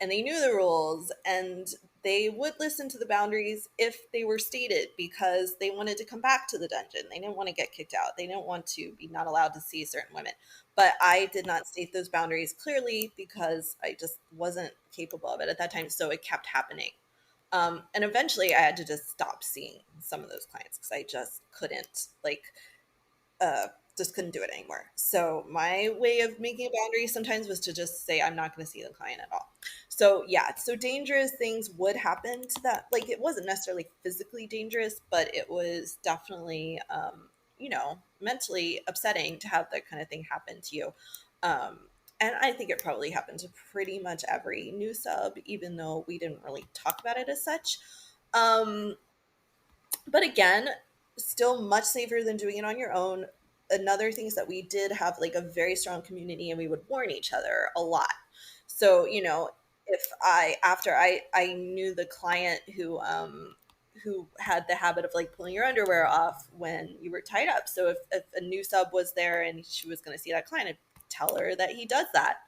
and they knew the rules, and they would listen to the boundaries if they were stated, because they wanted to come back to the dungeon. They didn't want to get kicked out. They didn't want to be not allowed to see certain women. But I did not state those boundaries clearly because I just wasn't capable of it at that time. So it kept happening. And eventually I had to just stop seeing some of those clients because I just couldn't, like, just couldn't do it anymore. So my way of making a boundary sometimes was to just say, I'm not going to see the client at all. So yeah, so dangerous things would happen to that. Like, it wasn't necessarily physically dangerous, but it was definitely, mentally upsetting to have that kind of thing happen to you. And I think it probably happened to pretty much every new sub, even though we didn't really talk about it as such. Um, but again, still much safer than doing it on your own. Another thing is that we did have, like, a very strong community, and we would warn each other a lot. So, if after I knew the client who had the habit of, like, pulling your underwear off when you were tied up. So if a new sub was there and she was going to see that client, I'd tell her that he does that.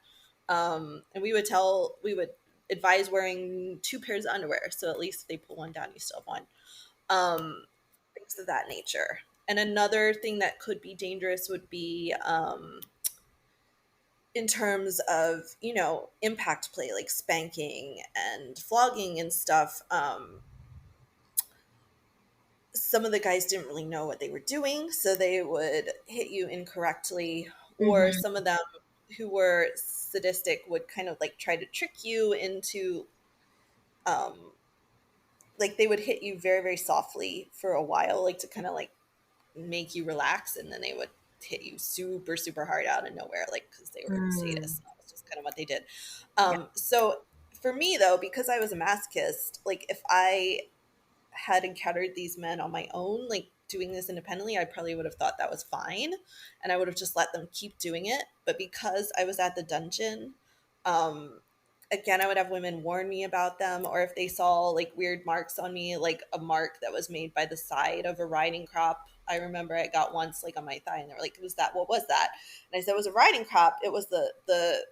And we would advise wearing 2 pairs of underwear. So at least if they pull one down, you still have one. um, Things of that nature. And another thing that could be dangerous would be, in terms of, impact play, like spanking and flogging and stuff. Some of the guys didn't really know what they were doing, so they would hit you incorrectly, or Mm-hmm. some of them who were sadistic would kind of, like, try to trick you into, um, like, they would hit you very, very softly for a while, like, to kind of, like, make you relax, and then they would hit you super, super hard out of nowhere, like, because they were Mm. sadists. That's just kind of what they did. Yeah. So for me, though, because I was a masochist, like, if I had encountered these men on my own, like, doing this independently, I probably would have thought that was fine, and I would have just let them keep doing it. But because I was at the dungeon, um, again, I would have women warn me about them, or if they saw, like, weird marks on me, like a mark that was made by the side of a riding crop. I remember I got once, like, on my thigh, and they were like, "Was that? What was that?" And I said, "It was a riding crop. It was the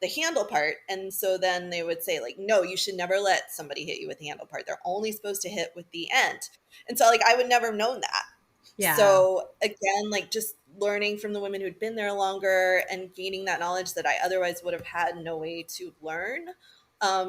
the handle part. And so then they would say like, no, you should never let somebody hit you with the handle part. They're only supposed to hit with the end. And so like I would never have known that. Yeah. So again, like just learning from the women who'd been there longer and gaining that knowledge that I otherwise would have had no way to learn,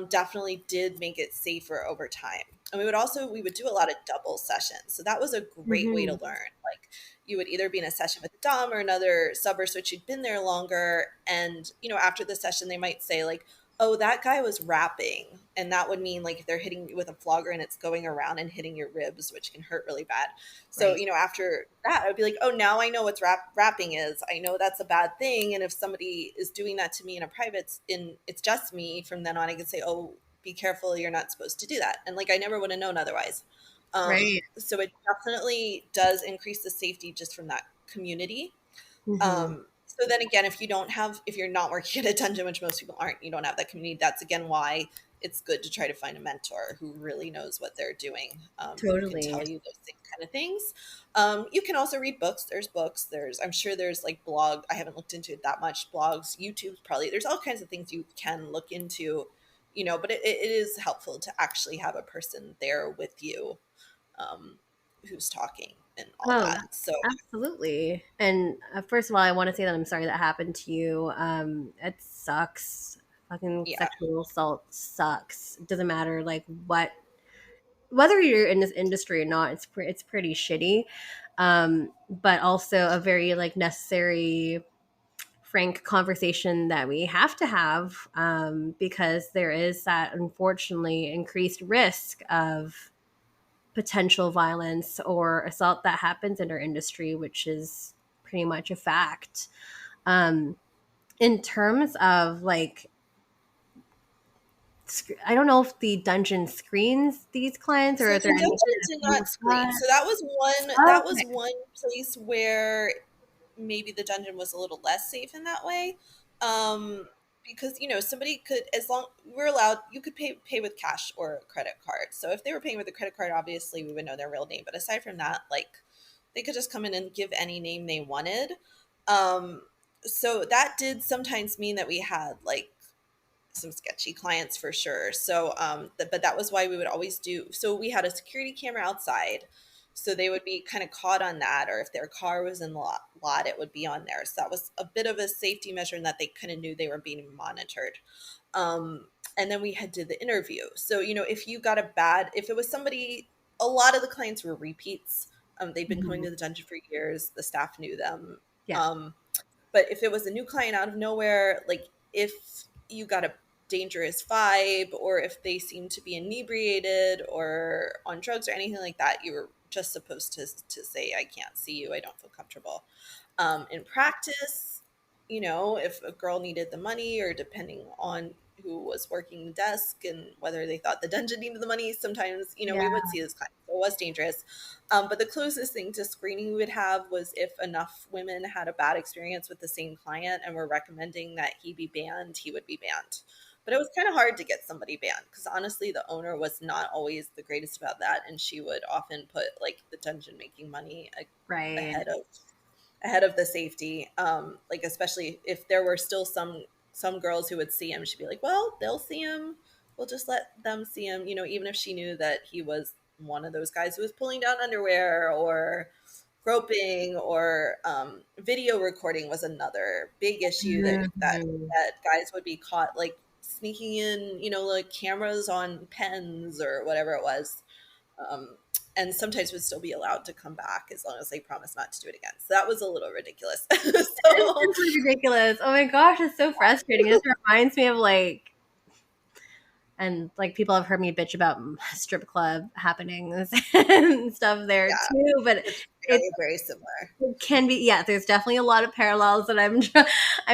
definitely did make it safer over time. And we would do a lot of double sessions. So that was a great way to Mm-hmm. learn. Like you would either be in a session with a dom or another sub or switch who'd been there longer. And, after the session, they might say like, oh, that guy was rapping. And that would mean like if they're hitting you with a flogger and it's going around and hitting your ribs, which can hurt really bad. So, Right. after that, I'd be like, oh, now I know what rapping is. I know that's a bad thing. And if somebody is doing that to me in a private, it's just me, from then on, I can say, oh, be careful. You're not supposed to do that. And like, I never would have known otherwise. Right. So it definitely does increase the safety just from that community. Mm-hmm. So then again, if you're not working at a dungeon, which most people aren't, you don't have that community. That's again why it's good to try to find a mentor who really knows what they're doing, who can Totally. tell you those same kind of things. You can also read books. There's books. I'm sure there's like blog. I haven't looked into it that much. Blogs, YouTube, probably. There's all kinds of things you can look into, but it is helpful to actually have a person there with you, um, who's talking and all Oh, that. So absolutely. And first of all, I want to say that I'm sorry that happened to you. It sucks. Fucking yeah. sexual assault sucks. It doesn't matter like whether you're in this industry or not. It's pretty shitty. But also a very like necessary, frank conversation that we have to have, because there is that unfortunately increased risk of potential violence or assault that happens in our industry, which is pretty much a fact. Um, in terms of like, I don't know if the dungeon screens these clients or So are the there any dungeon did not screen. So that was Okay. one place where maybe the dungeon was a little less safe in that way. Um, because somebody could, as long we're allowed, you could pay with cash or credit card. So if they were paying with a credit card, obviously we would know their real name. But aside from that, like they could just come in and give any name they wanted. Um, so that did sometimes mean that we had like some sketchy clients for sure. So, but that was why we would always do. So we had a security camera outside, so they would be kind of caught on that, or if their car was in the lot, it would be on there. So that was a bit of a safety measure in that they kind of knew they were being monitored. Um, and then we had did the interview. So if it was somebody, a lot of the clients were repeats. They'd been coming Mhm. to the dungeon for years. The staff knew them. Yeah. Um, but if it was a new client out of nowhere, like if you got a dangerous vibe or if they seemed to be inebriated or on drugs or anything like that, you were just supposed to say, I can't see you. I don't feel comfortable. In practice, if a girl needed the money or depending on who was working the desk and whether they thought the dungeon needed the money, sometimes, Yeah. we would see this kind. So it was dangerous. But the closest thing to screening we would have was if enough women had a bad experience with the same client and were recommending that he be banned, he would be banned. But it was kind of hard to get somebody banned because honestly, the owner was not always the greatest about that. And she would often put like the dungeon making money Right. ahead of the safety. Like especially if there were still some girls who would see him, she'd be like, well, they'll see him, we'll just let them see him, even if she knew that he was one of those guys who was pulling down underwear or groping or video recording was another big issue Mhm. that guys would be caught like sneaking in, like cameras on pens or whatever it was, um, and sometimes would still be allowed to come back as long as they promise not to do it again. So that was a little ridiculous. It's So simply ridiculous. Oh my gosh, it's so frustrating. It just reminds me of like, and like people have heard me bitch about strip club happenings and stuff there yeah, too. But it's it, very similar. it can be, yeah. There's definitely a lot of parallels that I'm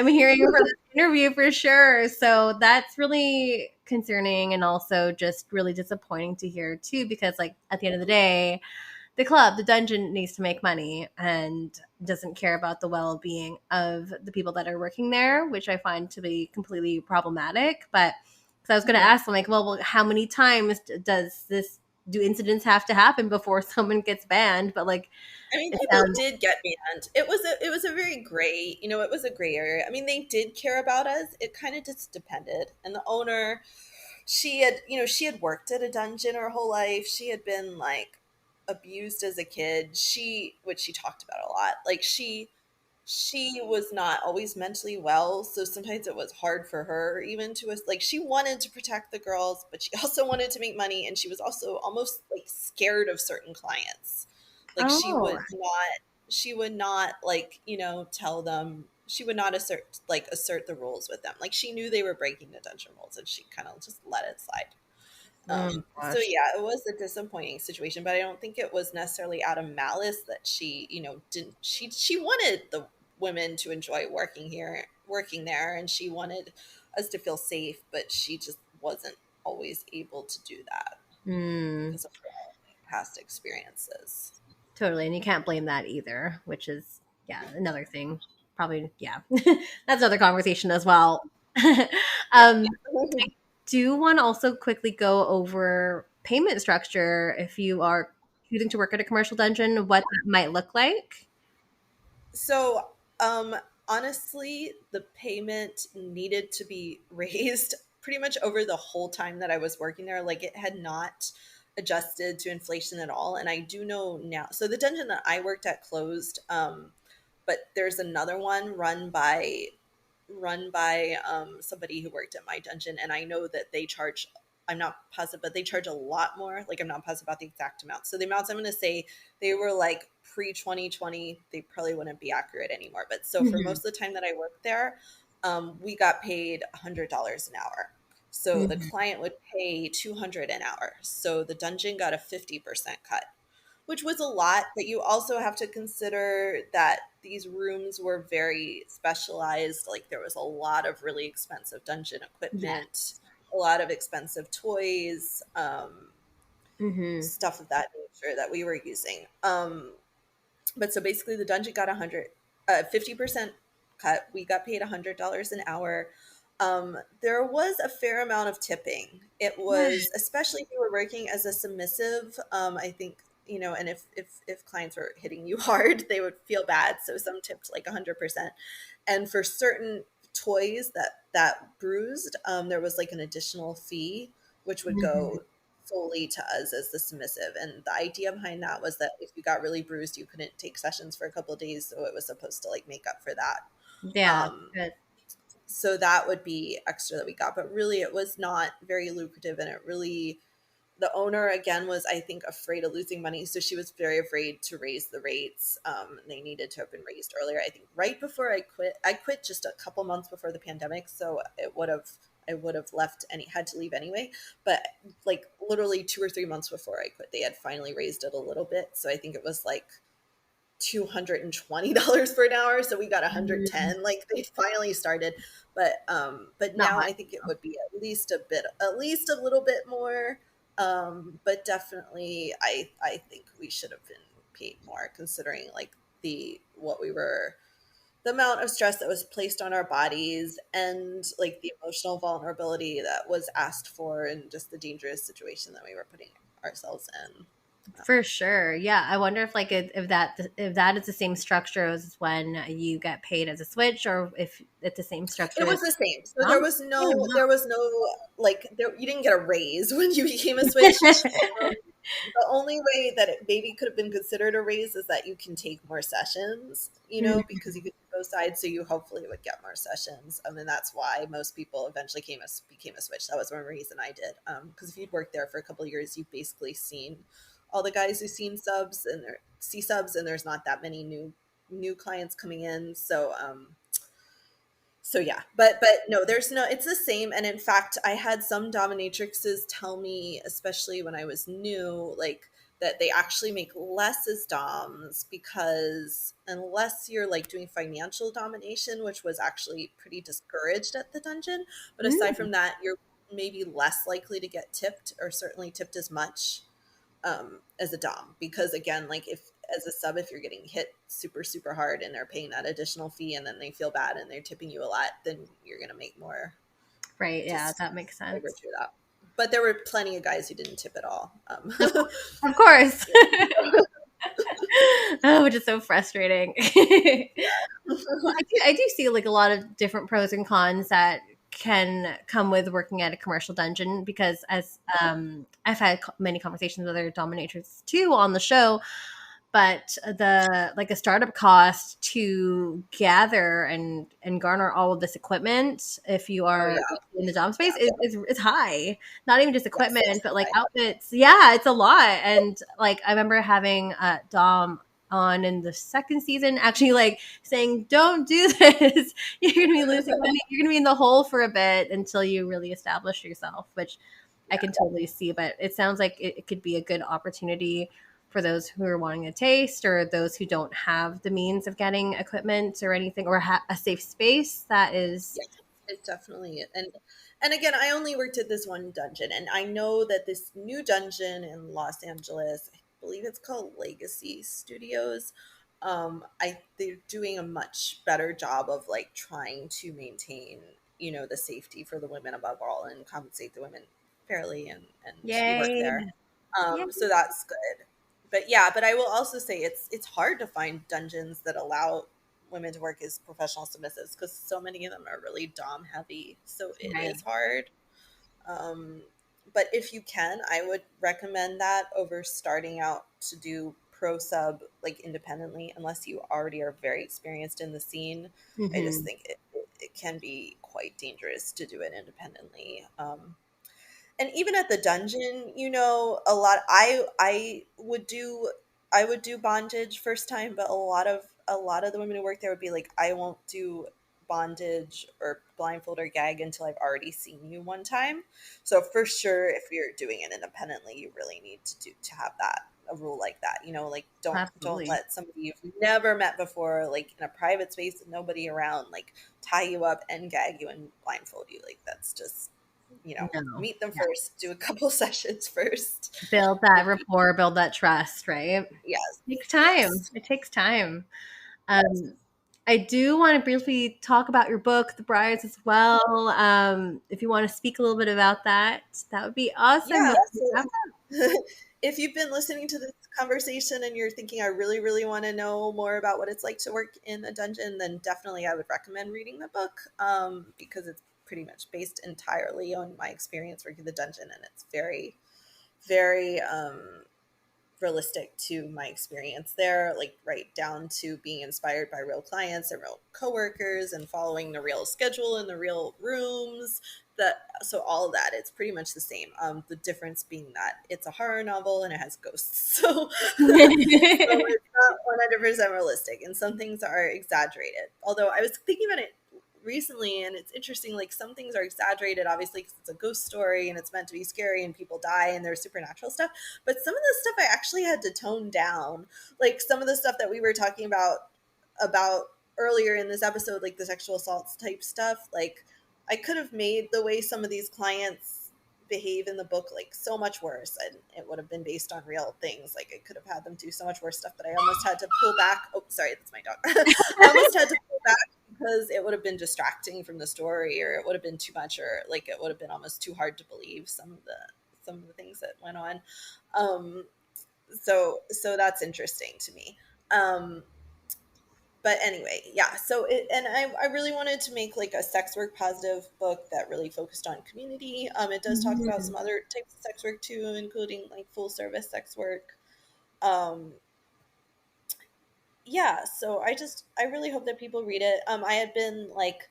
hearing from this interview for sure. So that's really concerning and also just really disappointing to hear too, because like at the end of the day, the dungeon needs to make money and doesn't care about the well-being of the people that are working there, which I find to be completely problematic. But because I was going to Mhm. ask them, like, well, how many times does this do incidents have to happen before someone gets banned? But like, I mean, it people sounds did get banned. It was a very gray, it was a gray area. I mean, they did care about us. It kind of just depended. And the owner, she had worked at a dungeon her whole life. She had been like abused as a kid. Which she talked about a lot. Like she was not always mentally well, so sometimes it was hard for her even to us. Like she wanted to protect the girls, but she also wanted to make money, and she was also almost like scared of certain clients. Like oh. she would not like tell them. She would not assert the rules with them. Like she knew they were breaking the dungeon rules, and she kind of just let it slide. Oh So gosh. yeah, it was a disappointing situation, but I don't think it was necessarily out of malice that she, didn't. She wanted the women to enjoy working there, and she wanted us to feel safe, but she just wasn't always able to do that Mm, because of her past experiences. totally. And you can't blame that either, which is, yeah, another thing. Probably, yeah. That's another conversation as well. Yeah. um, do want to also quickly go over payment structure if you are choosing to work at a commercial dungeon, what that might look like. So, honestly, the payment needed to be raised pretty much over the whole time that I was working there. Like it had not adjusted to inflation at all. And I do know now. So the dungeon that I worked at closed, but there's another one run by somebody who worked at my dungeon, and I know that they charge. I'm not positive, but they charge a lot more. Like I'm not positive about the exact amount. So the amounts I'm going to say, they were like pre 2020. They probably wouldn't be accurate anymore. But so for Hmm. most of the time that I worked there, we got paid $100 an hour. So the Hmm. client would pay 200 an hour. So the dungeon got a 50% cut, which was a lot. But you also have to consider that these rooms were very specialized. Like there was a lot of really expensive dungeon Yeah. equipment, a lot of expensive toys, Hmm. stuff of that nature that we were using. But so basically the dungeon got 50% cut. We got paid $100 an hour. There was a fair amount of tipping. It was, especially if you were working as a submissive, I think, and if clients were hitting you hard, they would feel bad. So some tipped like 100%. And for certain toys that bruised, there was like an additional fee, which would Hmm. go solely to us as the submissive. And the idea behind that was that if you got really bruised, you couldn't take sessions for a couple of days. So it was supposed to like make up for that. Yeah. Um, Good. so that would be extra that we got. But really, it was not very lucrative. And it really, the owner again was, I think, afraid of losing money. So she was very afraid to raise the rates. They needed to have been raised earlier. I think right before I quit just a couple months before the pandemic. So I would have left had to leave anyway. But like literally 2 or 3 months before I quit, they had finally raised it a little bit. So I think it was like $220 for an hour, so we got Mm, 110. Like they finally started, but not now much. I think it would be at least a little bit more. But definitely I think we should have been paid more, considering like the amount of stress that was placed on our bodies, and like the emotional vulnerability that was asked for, and just the dangerous situation that we were putting ourselves in. For sure. Yeah. I wonder if like if that is the same structure as when you get paid as a switch, or if it's the same It structure as was the same. So not. there was no like you didn't get a raise when you became a switch. The only way that it maybe could have been considered a raise is that you can take more sessions, because you could do both sides. So you hopefully would get more sessions. And that's why most people eventually became a switch. That was one reason I did. Because if you'd worked there for a couple of years, you've basically seen all the guys who've seen subs and see subs, and there's not that many new clients coming in. So yeah, but no, there's no, it's the same. And in fact, I had some dominatrixes tell me, especially when I was new, like that they actually make less as doms, because unless you're like doing financial domination, which was actually pretty discouraged at the dungeon, but aside Mm, from that, you're maybe less likely to get tipped, or certainly tipped as much as a dom. Because again, like if as a sub, if you're getting hit super super hard and they're paying that additional fee, and then they feel bad and they're tipping you a lot, then you're going to make more right. Yeah. just That makes by sense. virtue of that. but there were plenty of guys who didn't tip at all. Of course. Oh, which is so frustrating. I do see like a lot of different pros and cons that can come with working at a commercial dungeon because as I've had many conversations with other dominatrix too on the show, but the like a startup cost to gather and garner all of this equipment if you Oh are yeah, in the dom space is high. Not even just yes, equipment, yes, but like I, outfits. Yeah, it's a lot. And like I remember having Dom on in the second season actually like saying don't do this. You're gonna be losing money, you're gonna be in the hole for a bit until you really establish yourself, which I can totally see. But it sounds like it could be a good opportunity for those who are wanting a taste or those who don't have the means of getting equipment or anything or a safe space that is. yes, it definitely is. And again, I only worked at this one dungeon, and I know that this new dungeon in Los Angeles, I believe it's called Legacy Studios. They're doing a much better job of like trying to maintain, the safety for the women above all, and compensate the women fairly and who work Yay. there. Yeah. So that's good. But yeah, but I will also say it's hard to find dungeons that allow women to work as professional submissives because so many of them are really dom heavy. So it Right. is hard. Um, but if you can, I would recommend that over starting out to do pro sub like independently, unless you already are very experienced in the scene. I just Hmm. think it can be quite dangerous to do it independently. And even at the dungeon, a lot I would do bondage first time, but a lot of the women who work there would be like, I won't do bondage or blindfold or gag until I've already seen you one time. So for sure, if you're doing it independently, you really need to have that, a rule like that. Like don't Absolutely. let somebody you've never met before, like in a private space with nobody around, like tie you up and gag you and blindfold you. Like that's just, No. meet them Yeah. first, do a couple sessions first. Build that rapport, build that trust, right? Yes, It takes time. yes, It takes time. yes. Um, I do want to briefly talk about your book, The Briars, as well. If you want to speak a little bit about that, that would be awesome. Yeah. So if you've been listening to this conversation and you're thinking, I really, really want to know more about what it's like to work in a dungeon, then definitely I would recommend reading the book, because it's pretty much based entirely on my experience working the dungeon, and it's very, very realistic to my experience there, like right down to being inspired by real clients and real coworkers and following the real schedule in the real rooms. So all of that, it's pretty much the same. The difference being that it's a horror novel and it has ghosts. So it's not 100% realistic, and some things are exaggerated. Although I was thinking about it recently, and it's interesting, like some things are exaggerated obviously because it's a ghost story and it's meant to be scary and people die and there's supernatural stuff, but some of the stuff I actually had to tone down, like some of the stuff that we were talking about earlier in this episode, like the sexual assaults type stuff. Like I could have made the way some of these clients behave in the book like so much worse, and it would have been based on real things. Like I could have had them do so much worse stuff that I almost had to pull back. Oh, sorry, that's my dog. I almost had to pull back because it would have been distracting from the story, or it would have been too much, or like it would have been almost too hard to believe some of the things that went on. So that's interesting to me. um but anyway, yeah. And I really wanted to make like a sex work positive book that really focused on community. It does talk about Mhm. some other types of sex work too, including like full service sex work. um yeah, so I really hope that people read it. I had been like,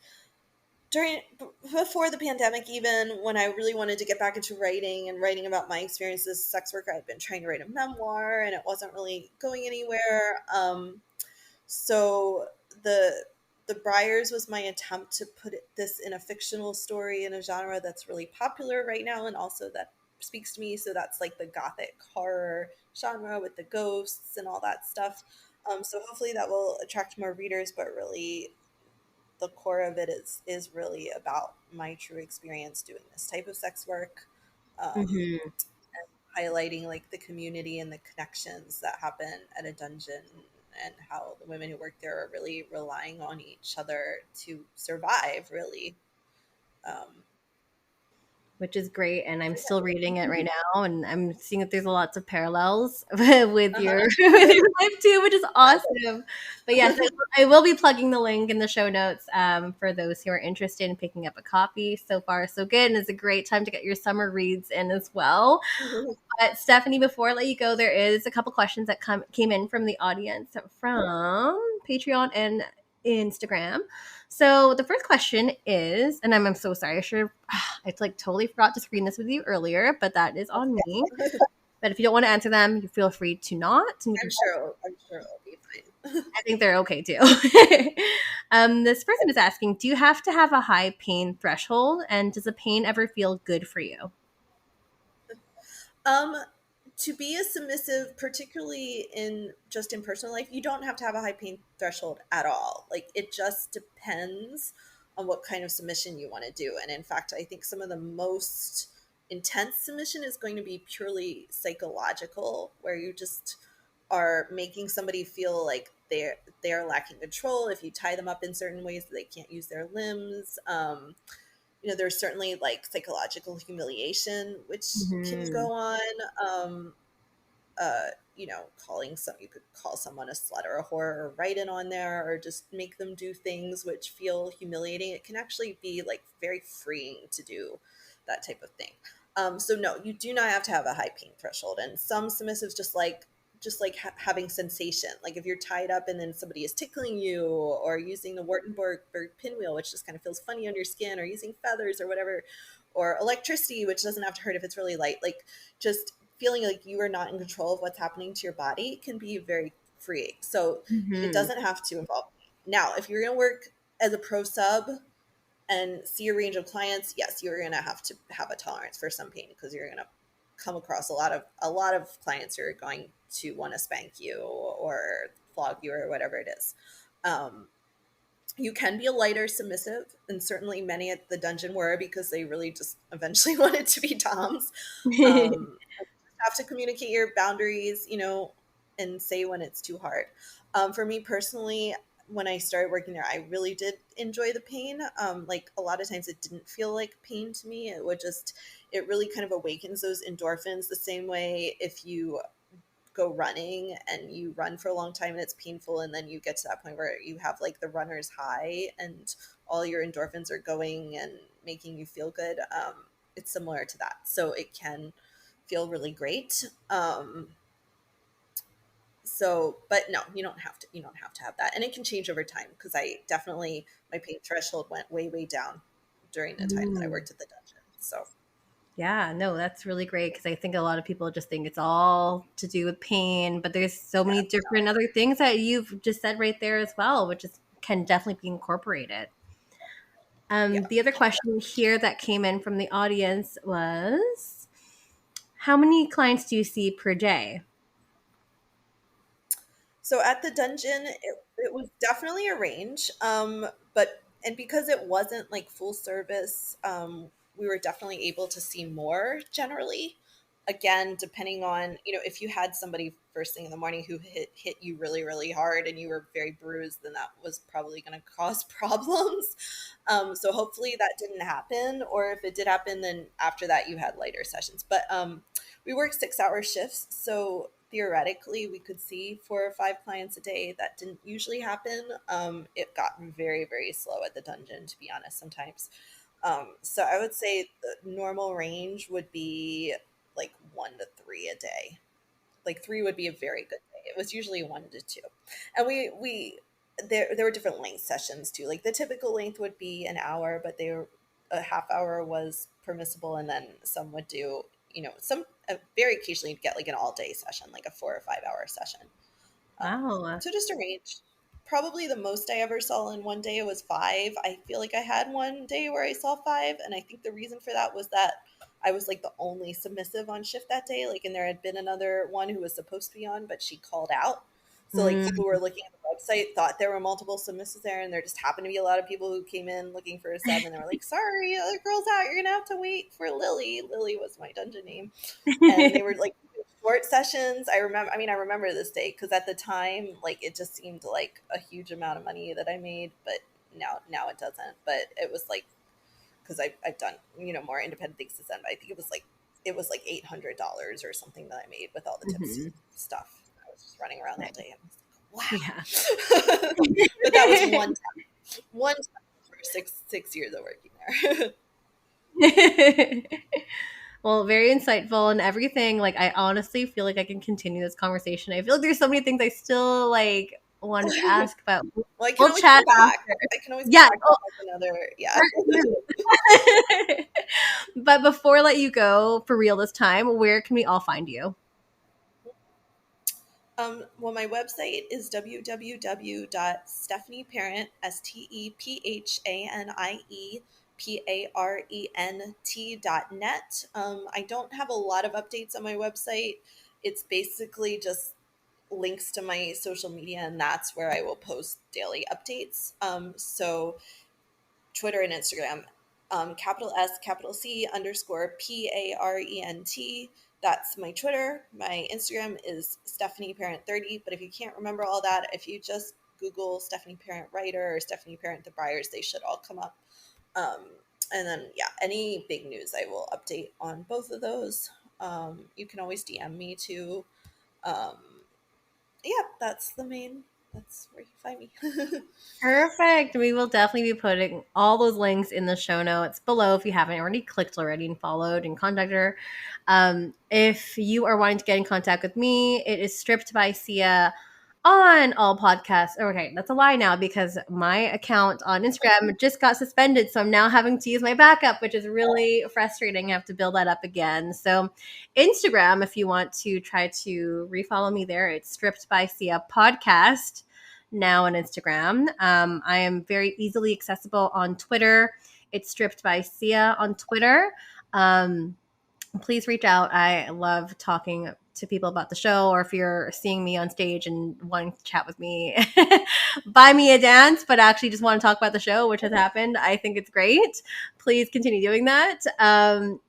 before the pandemic, even when I really wanted to get back into writing and writing about my experiences as a sex worker, I'd been trying to write a memoir and it wasn't really going anywhere. So the Briars was my attempt to put this in a fictional story in a genre that's really popular right now and also that speaks to me. So that's like the gothic horror genre with the ghosts and all that stuff. So hopefully that will attract more readers, but really the core of it is really about my true experience doing this type of sex work. um, Mhm. Highlighting like the community and the connections that happen at a dungeon, and how the women who work there are really relying on each other to survive, really. um, which is great. And I'm still reading it right now, and I'm seeing that there's lots of parallels with your with your life too, which is awesome. But yes, I will be plugging the link in the show notes for those who are interested in picking up a copy. So far, so good, and it's a great time to get your summer reads in as well. But Stephanie, before I let you go, there is a couple questions that came in from the audience from Patreon and Instagram. So the first question is, and I'm so sorry, I like totally forgot to screen this with you earlier, but that is on me. But if you don't want to answer them, you feel free to not. And you I'm can sure it'll be fine. I think they're okay too. This person is asking, do you have to have a high pain threshold? And does the pain ever feel good for you? Um, to be a submissive, particularly in personal life, you don't have to have a high pain threshold at all. Like, it just depends on what kind of submission you want to do. And in fact, I think some of the most intense submission is going to be purely psychological, where you just are making somebody feel like they're lacking control. If you tie them up in certain ways that they can't use their limbs, there's certainly like psychological humiliation, which can Mm-hmm. go on. You could call someone a slut or a whore or write it on there or just make them do things which feel humiliating. It can actually be like very freeing to do that type of thing. So no, you do not have to have a high pain threshold. And some submissives just like having sensation. Like if you're tied up and then somebody is tickling you, or using the Wartenberg pinwheel, which just kind of feels funny on your skin, or using feathers or whatever, or electricity, which doesn't have to hurt if it's really light. Like just feeling like you are not in control of what's happening to your body can be very freeing. So it Mm-hmm. doesn't have to involve. Now, if you're going to work as a pro sub and see a range of clients, yes, you're going to have a tolerance for some pain, because you're going to come across a lot of clients who are going to want to spank you or flog you or whatever it is. You can be a lighter submissive, and certainly many at the dungeon were, because they really just eventually wanted to be doms. Have to communicate your boundaries, and say when it's too hard. For me personally, when I started working there, I really did enjoy the pain. Like a lot of times it didn't feel like pain to me. It really kind of awakens those endorphins the same way if you go running and you run for a long time and it's painful, and then you get to that point where you have like the runner's high and all your endorphins are going and making you feel good. It's similar to that, so it can feel really great. But no, you don't have to have that, and it can change over time, because my pain threshold went way, way down during the time that I worked at the dungeon. So Yeah, no, that's really great, because I think a lot of people just think it's all to do with pain, but there's so many different other things that you've just said right there as well, which can definitely be incorporated. yeah. The other question here that came in from the audience was, how many clients do you see per day? So at the dungeon, it was definitely a range. And because it wasn't like full service, we were definitely able to see more generally. Again, depending on, if you had somebody first thing in the morning who hit you really, really hard and you were very bruised, then that was probably going to cause problems. So hopefully that didn't happen. Or if it did happen, then after that you had lighter sessions. But we worked 6-hour shifts. So theoretically we could see 4 or 5 clients a day. That didn't usually happen. It got very, very slow at the dungeon, to be honest, sometimes. So I would say the normal range would be like 1 to 3 a day. Like 3 would be a very good day. It was usually 1 to 2. And we there were different length sessions too. Like the typical length would be an hour, but a half hour was permissible, and then some would do, some very occasionally you'd get like an all day session, like a 4 or 5 hour session. Wow. So just a range. Probably the most I ever saw in one day was 5. I feel like I had one day where I saw 5, and I think the reason for that was that I was like the only submissive on shift that day. Like, and there had been another one who was supposed to be on, but she called out. So like Mm. people who were looking at the website thought there were multiple submissives there, and there just happened to be a lot of people who came in looking for a sub, and they were like, "Sorry, other girl's out. You're gonna have to wait for Lily." Lily was my dungeon name, and they were like short sessions. I remember this day because at the time, like, it just seemed like a huge amount of money that I made, but now it doesn't. But it was like because I've done, more independent things since then. But I think it was like $800 or something that I made with all the tips and stuff. I was just running around all day. I was like, wow. Yeah. But that was one time for six years of working there. Well, very insightful and everything. Like, I honestly feel like I can continue this conversation. I feel like there's so many things I still like wanted to ask about. Well, I can we'll always chat come back. after. I can always come back with another. Yeah. But before I let you go for real this time, where can we all find you? Well, my website is www.stephanieparent, StephanieParent.net. I don't have a lot of updates on my website. It's basically just links to my social media, and that's where I will post daily updates. So Twitter and Instagram, capital S, capital C, _PARENT. That's my Twitter. My Instagram is StephanieParent30. But if you can't remember all that, if you just Google Stephanie Parent Writer or Stephanie Parent the Briars, they should all come up. And then, any big news, I will update on both of those. You can always DM me too. That's where you find me. Perfect. We will definitely be putting all those links in the show notes below if you haven't already clicked already and followed and contacted her. If you are wanting to get in contact with me, it is Stripped by Sia on all podcasts. Okay, that's a lie now because my account on Instagram just got suspended. So I'm now having to use my backup, which is really frustrating. I have to build that up again. So Instagram, if you want to try to refollow me there, it's Stripped by Sia Podcast now on Instagram. I am very easily accessible on Twitter. It's Stripped by Sia on Twitter. Please reach out. I love talking to people about the show, or if you're seeing me on stage and wanting to chat with me, buy me a dance, but actually just want to talk about the show, which has happened. I think it's great. Please continue doing that.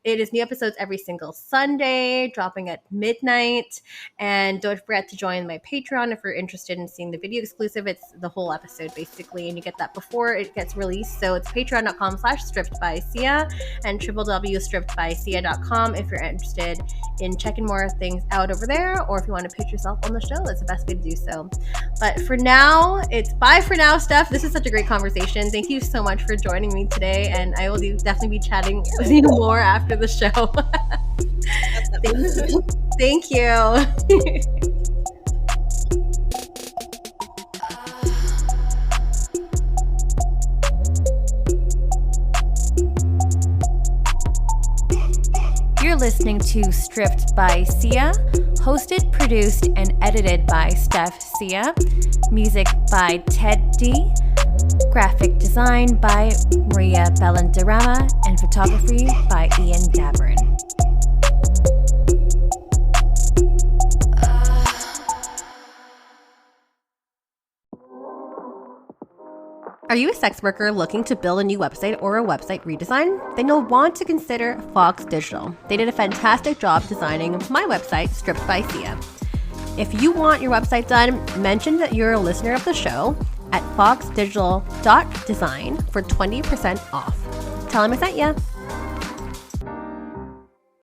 It is new episodes every single Sunday, dropping at midnight. And don't forget to join my Patreon if you're interested in seeing the video exclusive. It's the whole episode basically, and you get that before it gets released. So it's patreon.com/strippedbysia and www.strippedbysia.com if you're interested in checking more things out over there, or if you want to pitch yourself on the show, that's the best way to do so. But for now, it's bye for now, Steph. This is such a great conversation. Thank you so much for joining me today, and I will definitely be chatting with you more after the show. Thank you. You're listening to Stripped by Sia, hosted, produced, and edited by Steph Sia. Music by Ted D. Graphic design by Maria Bellandarama, and photography by Ian Dabrin. Are you a sex worker looking to build a new website or a website redesign? Then you'll want to consider Fox Digital. They did a fantastic job designing my website, Stripped by Sia. If you want your website done, mention that you're a listener of the show at foxdigital.design for 20% off. Tell them I sent ya.